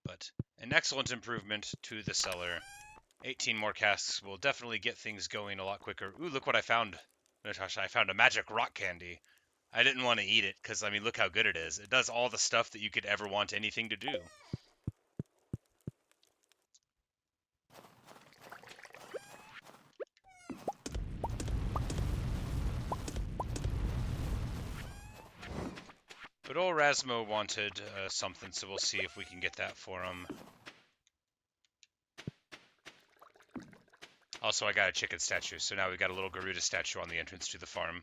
But an excellent improvement to the cellar. 18 more casks will definitely get things going a lot quicker. Ooh, look what I found, Natasha. I found a magic rock candy. I didn't want to eat it because, I mean, look how good it is. It does all the stuff that you could ever want anything to do. But old Rasmo wanted something, so we'll see if we can get that for him. Also, I got a chicken statue, so now we got a little Garuda statue on the entrance to the farm.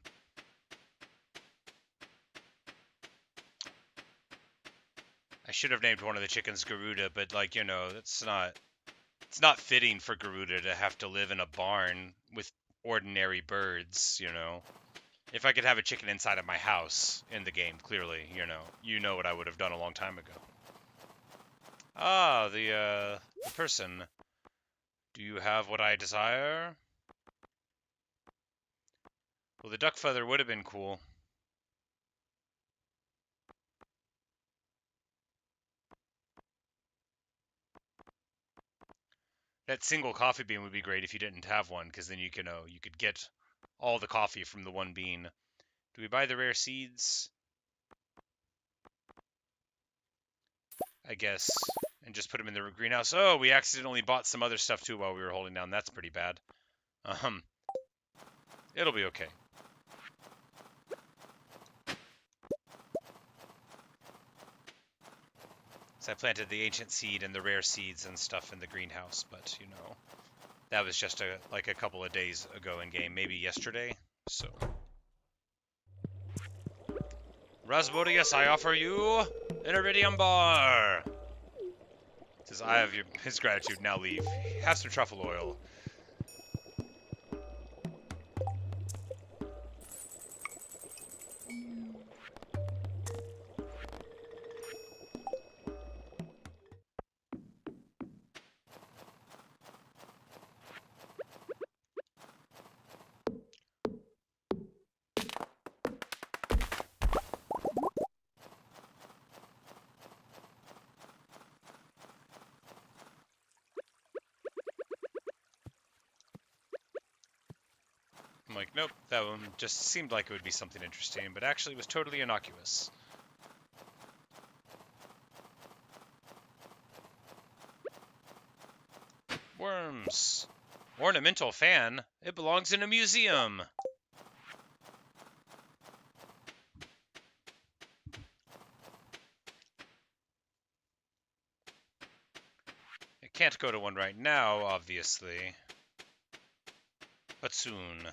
I should have named one of the chickens Garuda, but it's not fitting for Garuda to have to live in a barn with ordinary birds, If I could have a chicken inside of my house in the game, clearly, you know what I would have done a long time ago. Ah, the person. Do you have what I desire? Well, the duck feather would have been cool. That single coffee bean would be great if you didn't have one, because then you could get all the coffee from the one bean. Do we buy the rare seeds? I guess. And just put them in the greenhouse. Oh, we accidentally bought some other stuff too while we were holding down. That's pretty bad. It'll be okay. So I planted the ancient seed and the rare seeds and stuff in the greenhouse, but that was just like a couple of days ago in game, maybe yesterday. So, Rasbodius, I offer you an iridium bar. Says I have his gratitude. Now leave. Have some truffle oil. I'm like, nope, that one just seemed like it would be something interesting, but actually was totally innocuous. Worms. Ornamental fan? It belongs in a museum. It can't go to one right now, obviously. But soon.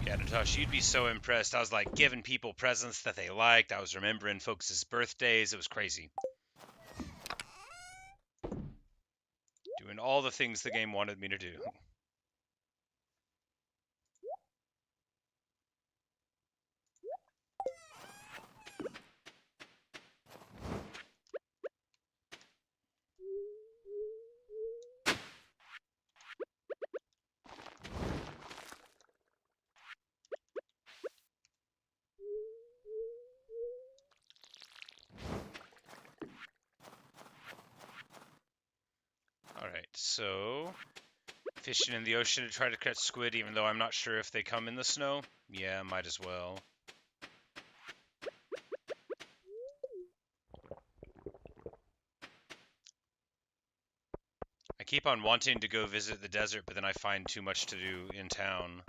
Yeah, Natasha, you'd be so impressed. I was like giving people presents that they liked. I was remembering folks' birthdays. It was crazy. Doing all the things the game wanted me to do. Alright, so Fishing in the ocean to try to catch squid, even though I'm not sure if they come in the snow. Yeah, might as well. I keep on wanting to go visit the desert, but then I find too much to do in town.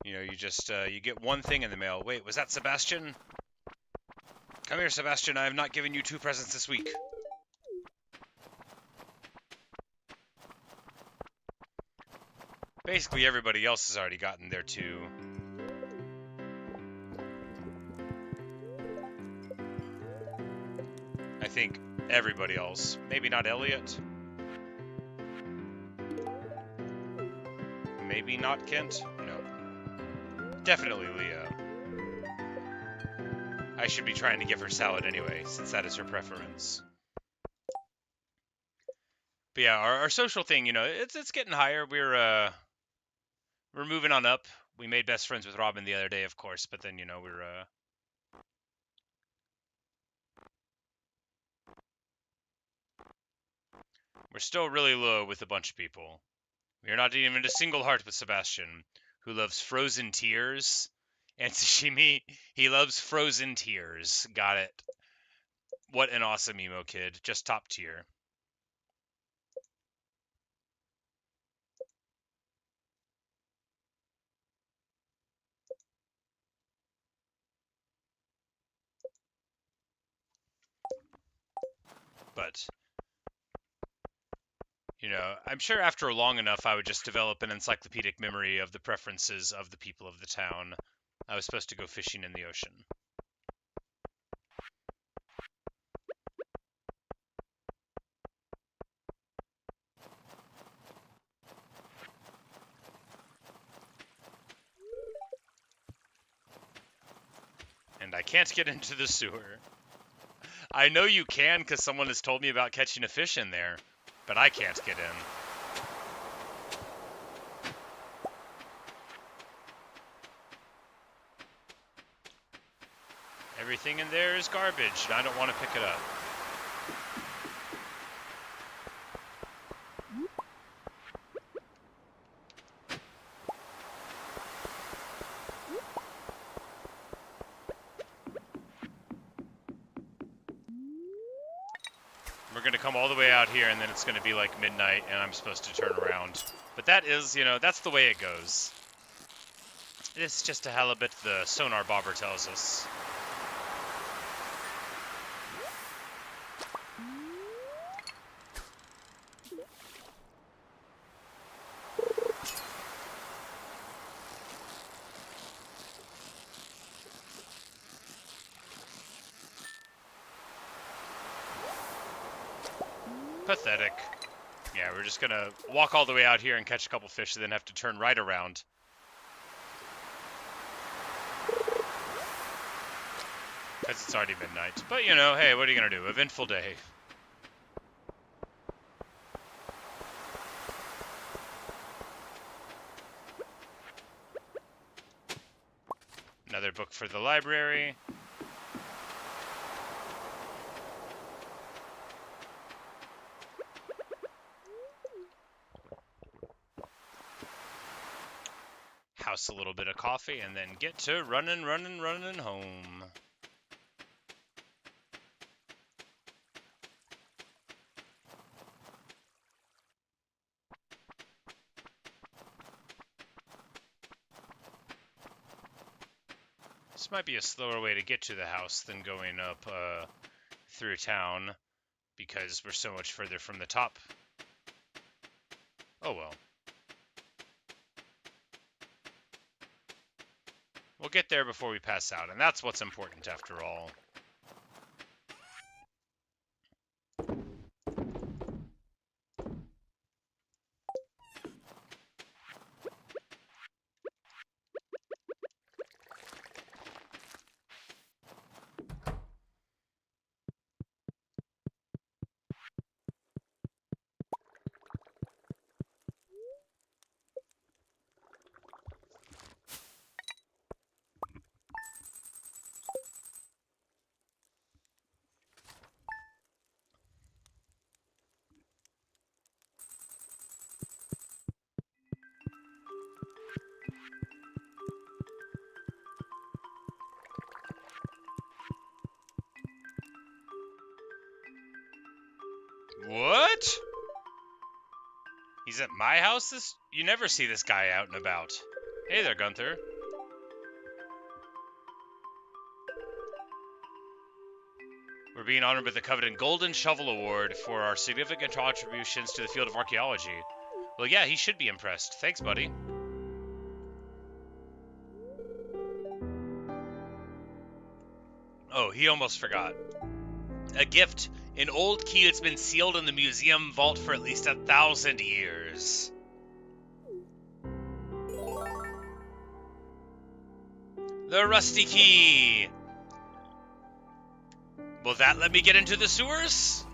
You know, you just, you get one thing in the mail. Wait, was that Sebastian? Come here, Sebastian. I have not given you 2 presents this week. Basically, everybody else has already gotten their 2. I think everybody else. Maybe not Elliot. Maybe not Kent. No. Definitely Leah. I should be trying to give her salad anyway, since that is her preference. But yeah, our social thing, you know, it's getting higher. We're moving on up. We made best friends with Robin the other day, of course, but then, you know, we're still really low with a bunch of people. We are not even a single heart with Sebastian, who loves frozen tears. And Sashimi, he loves frozen tears. Got it. What an awesome emo kid. Just top tier. But, you know, I'm sure after long enough I would just develop an encyclopedic memory of the preferences of the people of the town. I was supposed to go fishing in the ocean. And I can't get into the sewer. I know you can because someone has told me about catching a fish in there, but I can't get in. Everything in there is garbage, and I don't want to pick it up. We're going to come all the way out here, and then it's going to be like midnight, and I'm supposed to turn around. But that is, you know, that's the way it goes. It's just a halibut, the sonar bobber tells us. Pathetic. Yeah, we're just gonna walk all the way out here and catch a couple fish and then have to turn right around. Because it's already midnight. But, you know, hey, what are you gonna do? Eventful day. Another book for the library. House a little bit of coffee, and then get to running home. This might be a slower way to get to the house than going up through town, because we're so much further from the top. Oh well. We'll get there before we pass out, and that's what's important after all. He's at my house? You never see this guy out and about. Hey there, Gunther. We're being honored with the coveted Golden Shovel Award for our significant contributions to the field of archaeology. Well, yeah, he should be impressed. Thanks, buddy. Oh, he almost forgot. A gift. An old key that's been sealed in the museum vault for at least 1,000 years. The rusty key. Will that let me get into the sewers?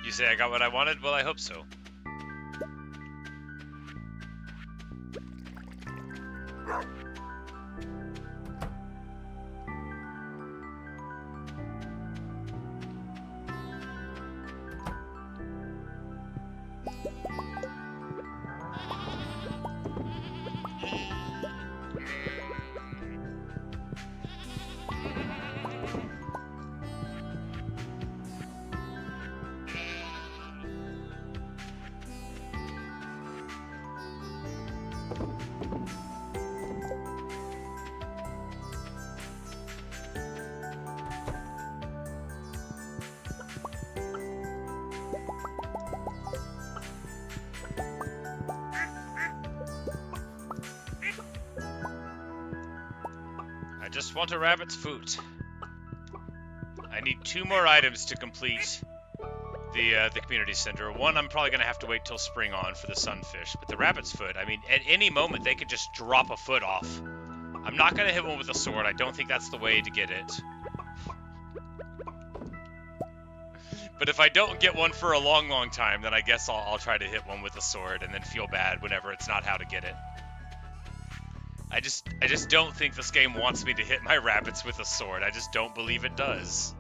You say I got what I wanted? Well, I hope so. I just want a rabbit's foot. I need 2 more items to complete the community center. One, I'm probably going to have to wait till spring on for the sunfish. But the rabbit's foot, I mean, at any moment they could just drop a foot off. I'm not going to hit one with a sword. I don't think that's the way to get it. But if I don't get one for a long, long time, then I guess I'll try to hit one with a sword and then feel bad whenever it's not how to get it. I just don't think this game wants me to hit my rabbits with a sword. I just don't believe it does.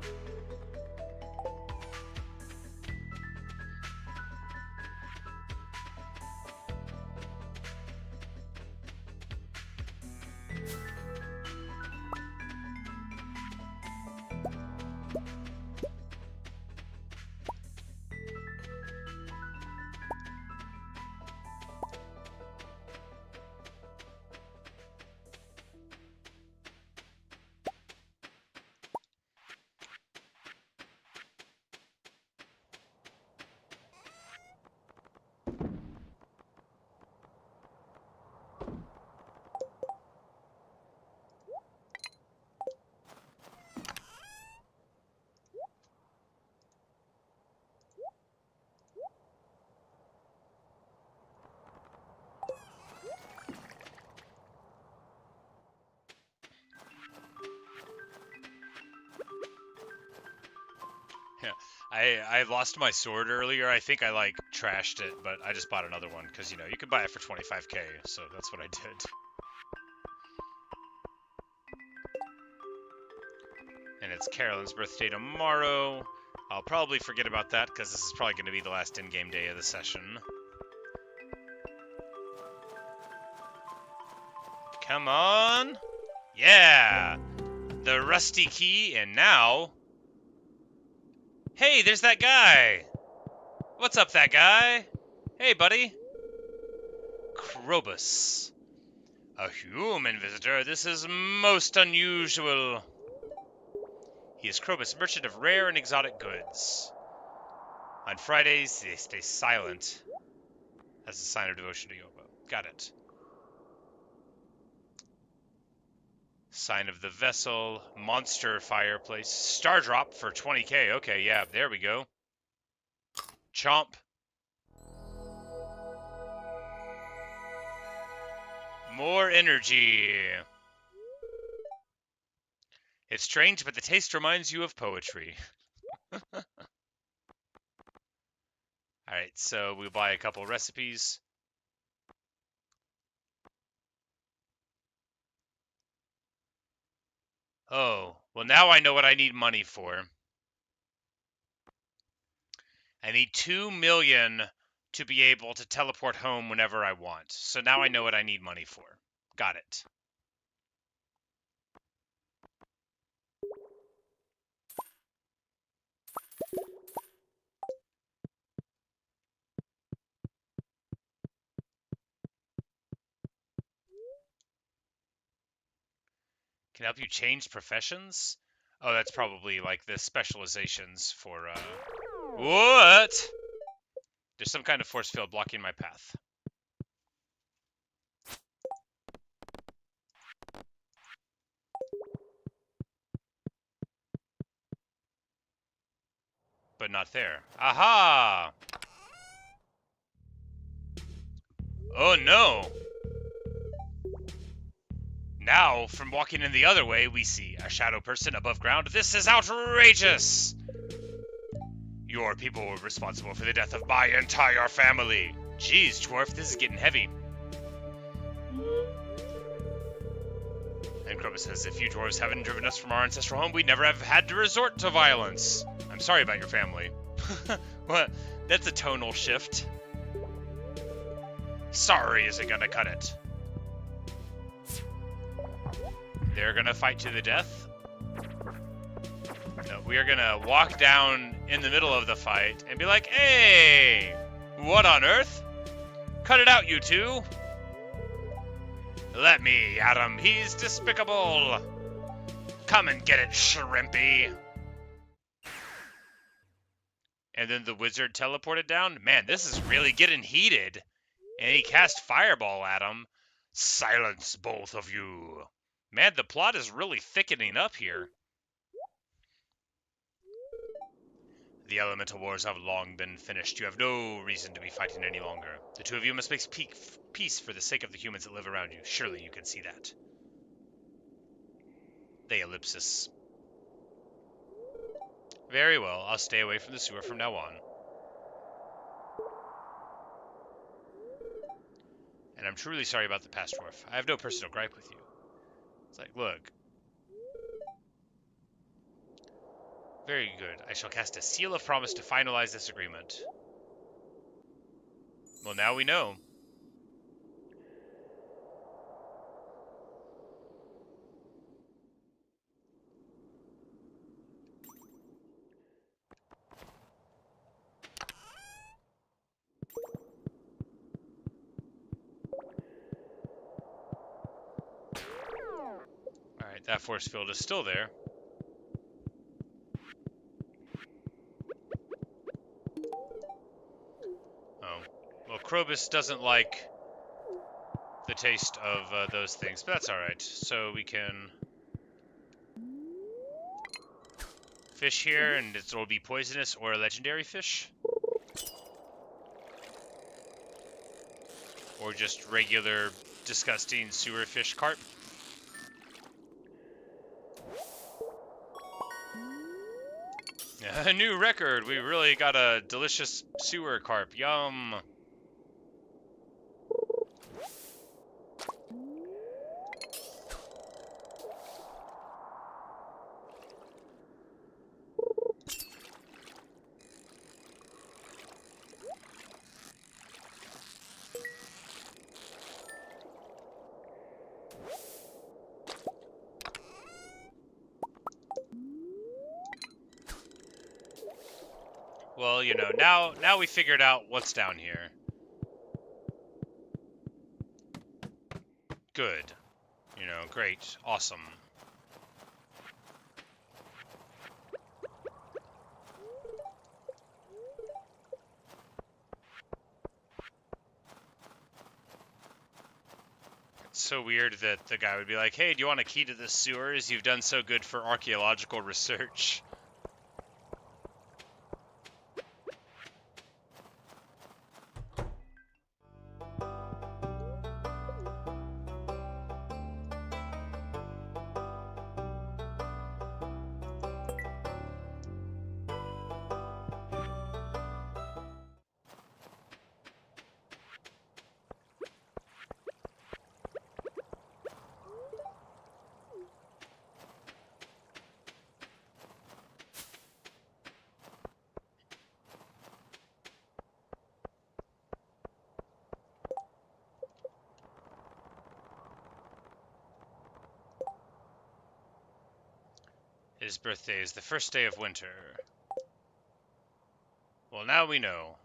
Yeah, I lost my sword earlier. I think I like trashed it, but I just bought another one because you know you could buy it for 25k, so that's what I did. And it's Carolyn's birthday tomorrow. I'll probably forget about that because this is probably going to be the last in-game day of the session. Come on! Yeah! The rusty key, and now... Hey, there's that guy! What's up, that guy? Hey, buddy. Krobus. A human visitor. This is most unusual. He is Krobus, merchant of rare and exotic goods. On Fridays, they stay silent as a sign of devotion to Yoba. Got it. Sign of the vessel, monster fireplace, star drop for 20k. Okay, yeah, there we go. Chomp. More energy. It's strange, but the taste reminds you of poetry. Alright, so we'll buy a couple recipes. Oh, well now I know what I need money for. I need 2 million to be able to teleport home whenever I want. So now I know what I need money for. Got it. Can help you change professions? Oh, that's probably like the specializations for, What? There's some kind of force field blocking my path. But not there. Aha! Oh no! Now, from walking in the other way, we see a shadow person above ground. This is outrageous! Your people were responsible for the death of my entire family. Jeez, dwarf, this is getting heavy. And Krobus says, if you dwarves haven't driven us from our ancestral home, we'd never have had to resort to violence. I'm sorry about your family. What? That's a tonal shift. Sorry isn't gonna cut it. They're gonna fight to the death. No, we are gonna walk down in the middle of the fight and be like, hey, what on earth? Cut it out, you two. Let me at him. He's despicable. Come and get it, shrimpy. And then the wizard teleported down. Man, this is really getting heated. And he cast Fireball at him. Silence, both of you. Man, the plot is really thickening up here. The elemental wars have long been finished. You have no reason to be fighting any longer. The two of you must make peace for the sake of the humans that live around you. Surely you can see that. The ellipsis. Very well, I'll stay away from the sewer from now on. And I'm truly sorry about the past, dwarf. I have no personal gripe with you. It's like, look. Very good. I shall cast a seal of promise to finalize this agreement. Well, now we know. Alright, that force field is still there. Oh. Well, Krobus doesn't like the taste of those things, but that's alright. So we can fish here, and it will be poisonous or a legendary fish. Or just regular, disgusting sewer fish carp. A new record! We really got a delicious sewer carp. Yum! Well, you know, now we figured out what's down here. Good. You know, great. Awesome. It's so weird that the guy would be like, hey, do you want a key to the sewers? You've done so good for archaeological research. His birthday is the first day of winter. Well, now we know.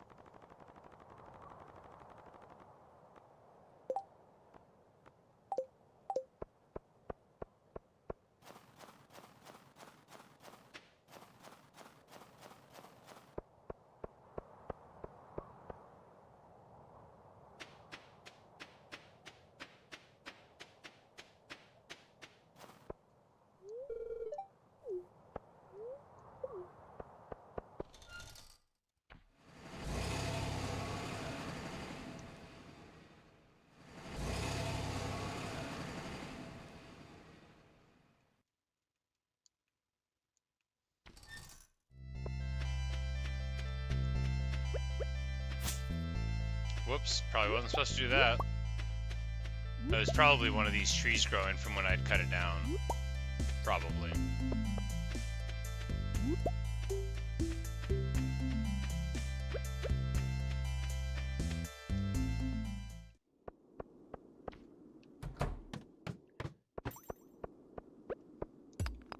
Whoops, probably wasn't supposed to do that. It was probably one of these trees growing from when I'd cut it down. Probably.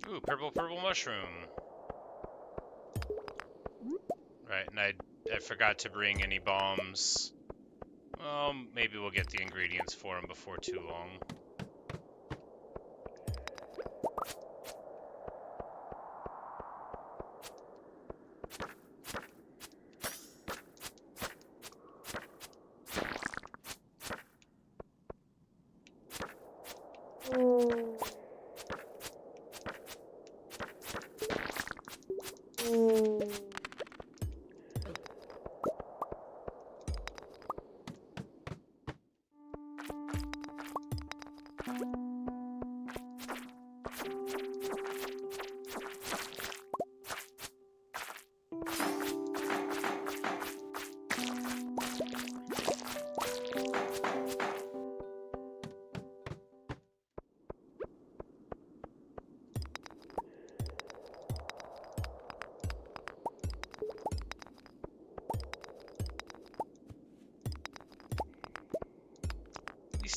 Ooh, purple mushroom. Right, and I forgot to bring any bombs. Well, maybe we'll get the ingredients for them before too long.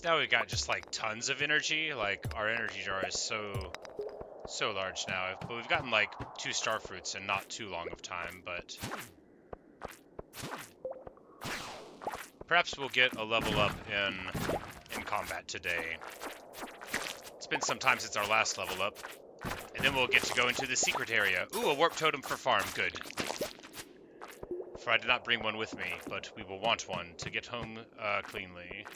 Now we got just like tons of energy. Like our energy jar is so large now. But we've gotten like 2 star fruits in not too long of time. But perhaps we'll get a level up in combat today. It's been some time since our last level up, and then we'll get to go into the secret area. Ooh, a warp totem for farm. Good. For I did not bring one with me, but we will want one to get home cleanly.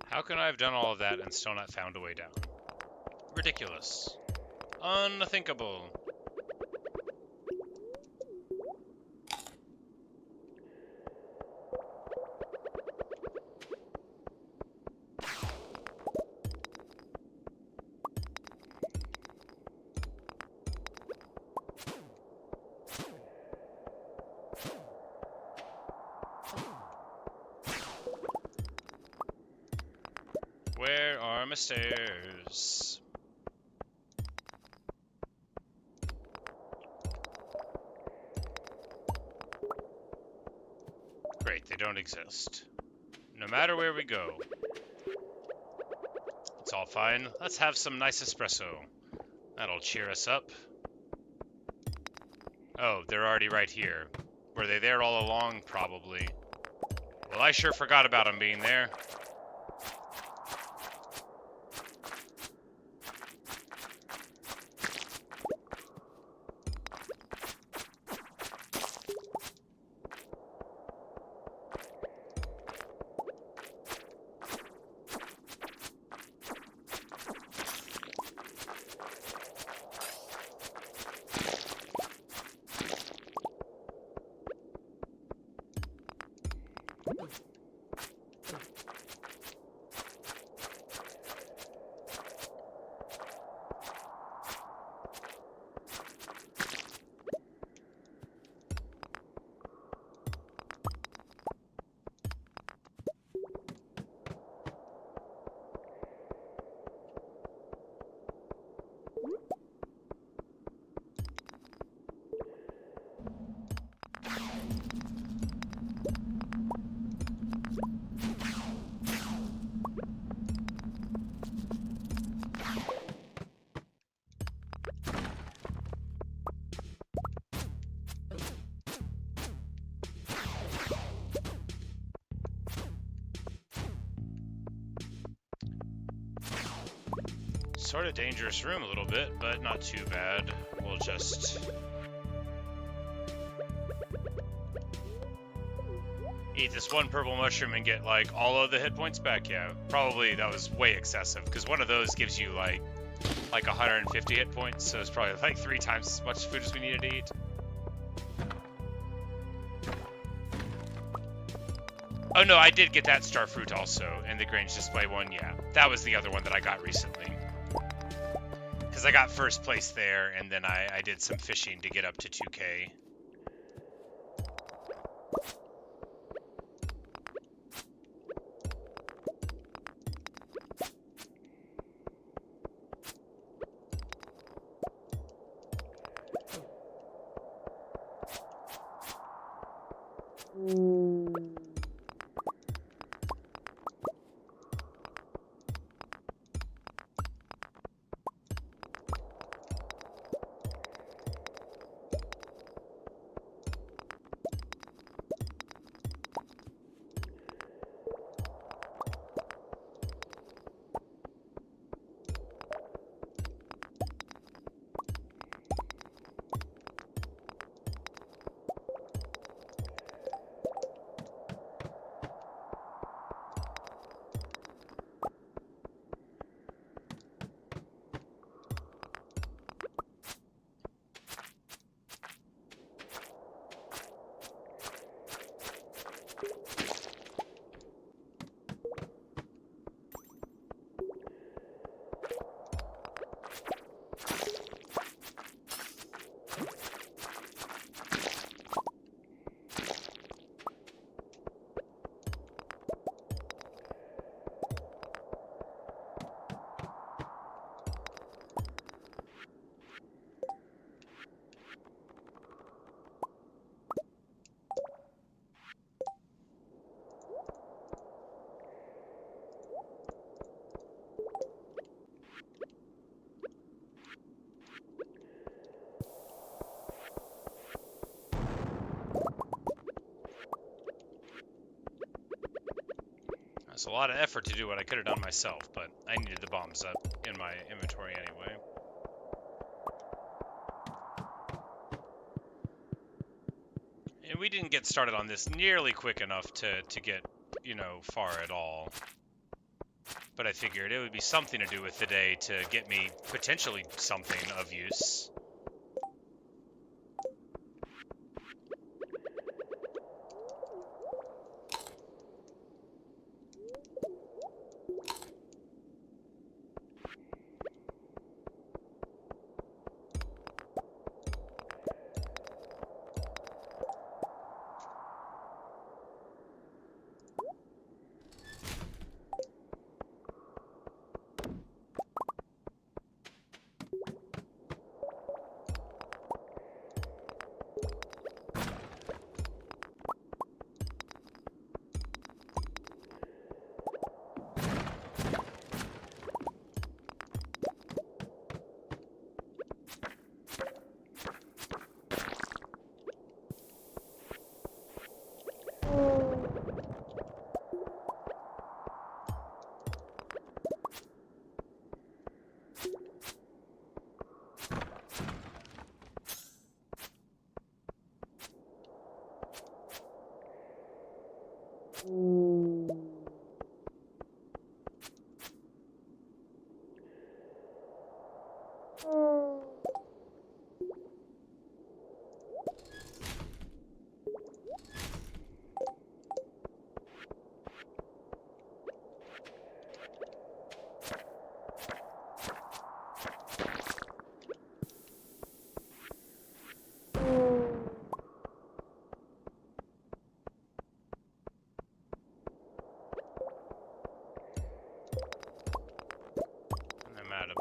How can I have done all of that and still not found a way down? Ridiculous. Unthinkable. Where are my stairs? Great, they don't exist. No matter where we go. It's all fine. Let's have some nice espresso. That'll cheer us up. Oh, they're already right here. Were they there all along? Probably. Well, I sure forgot about them being there. sort of dangerous room a little bit, but not too bad. We'll just eat this one purple mushroom and get, like, all of the hit points back. Yeah, probably that was way excessive, because one of those gives you, like 150 hit points, so it's probably, like, 3 times as much food as we needed to eat. Oh, no, I did get that star fruit also, and the Grange display one, yeah. That was the other one that I got recently. Because I got first place there, and then I did some fishing to get up to 2K. It's a lot of effort to do what I could have done myself, but I needed the bombs up in my inventory anyway. And we didn't get started on this nearly quick enough to get, you know, far at all. But I figured it would be something to do with the day to get me potentially something of use.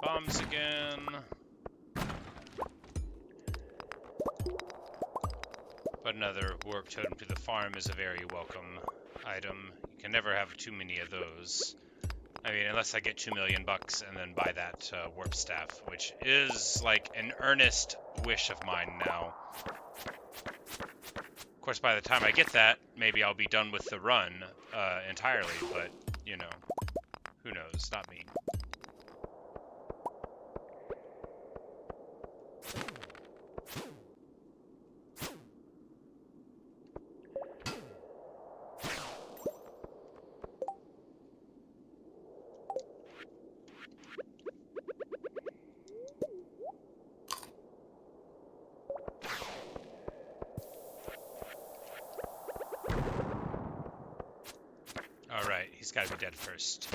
Bombs again. But another warp totem to the farm is a very welcome item. You can never have too many of those. I mean, unless I get 2 million bucks and then buy that warp staff, which is like an earnest wish of mine now. Of course, by the time I get that, maybe I'll be done with the run entirely, but, you know, who knows, not me. he's got to be dead first.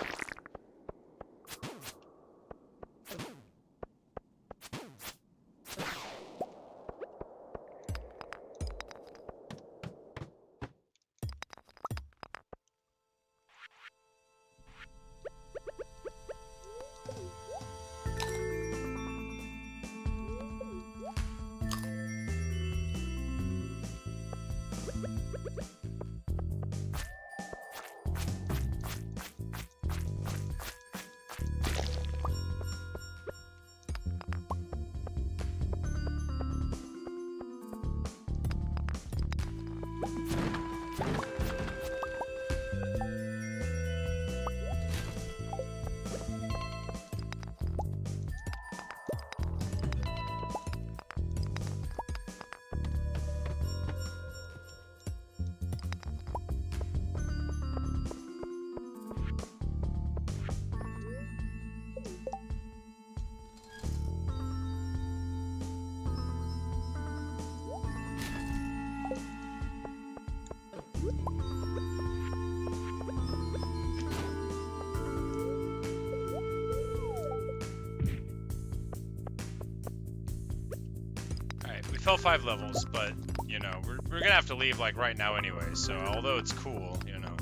We fell 5 levels, but, you know, we're gonna have to leave, like, right now anyway, so although it's cool, you know,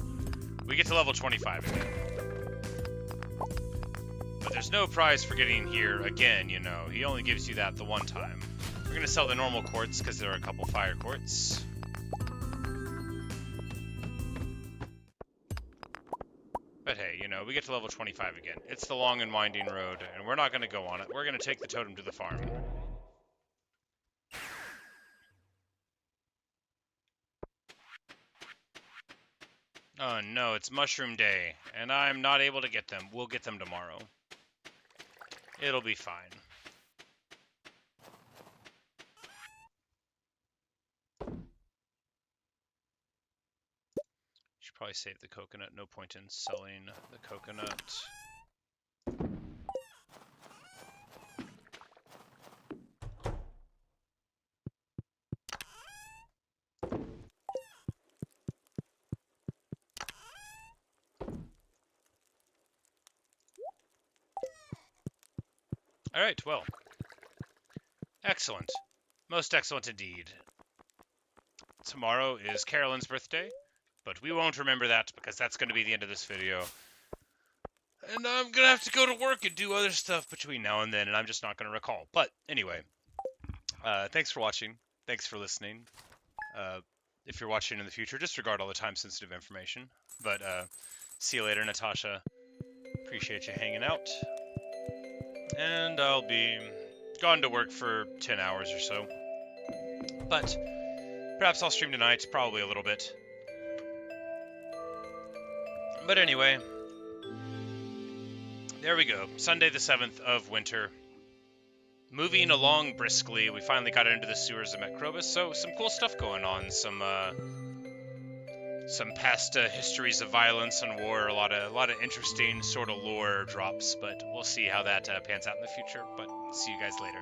we get to level 25 again. But there's no prize for getting here again, you know, he only gives you that the one time. We're gonna sell the normal quartz, because there are a couple fire quartz. But hey, you know, we get to level 25 again. It's the long and winding road, and we're not gonna go on it. We're gonna take the totem to the farm. Oh no, it's Mushroom Day, and I'm not able to get them. We'll get them tomorrow. It'll be fine. Should probably save the coconut. No point in selling the coconut. Alright, well. Excellent. Most excellent indeed. Tomorrow is Carolyn's birthday, but we won't remember that because that's going to be the end of this video. And I'm going to have to go to work and do other stuff between now and then, and I'm just not going to recall. But anyway, thanks for watching. Thanks for listening. If you're watching in the future, disregard all the time-sensitive information. But see you later, Natasha. Appreciate you hanging out. And I'll be gone to work for 10 hours or so. But perhaps I'll stream tonight, probably a little bit. But anyway, there we go. Sunday the 7th of winter. Moving along briskly, we finally got into the sewers of Macrobus, so some cool stuff going on. Some past histories of violence and war, a lot of interesting sort of lore drops, but we'll see how that pans out in the future. But see you guys later.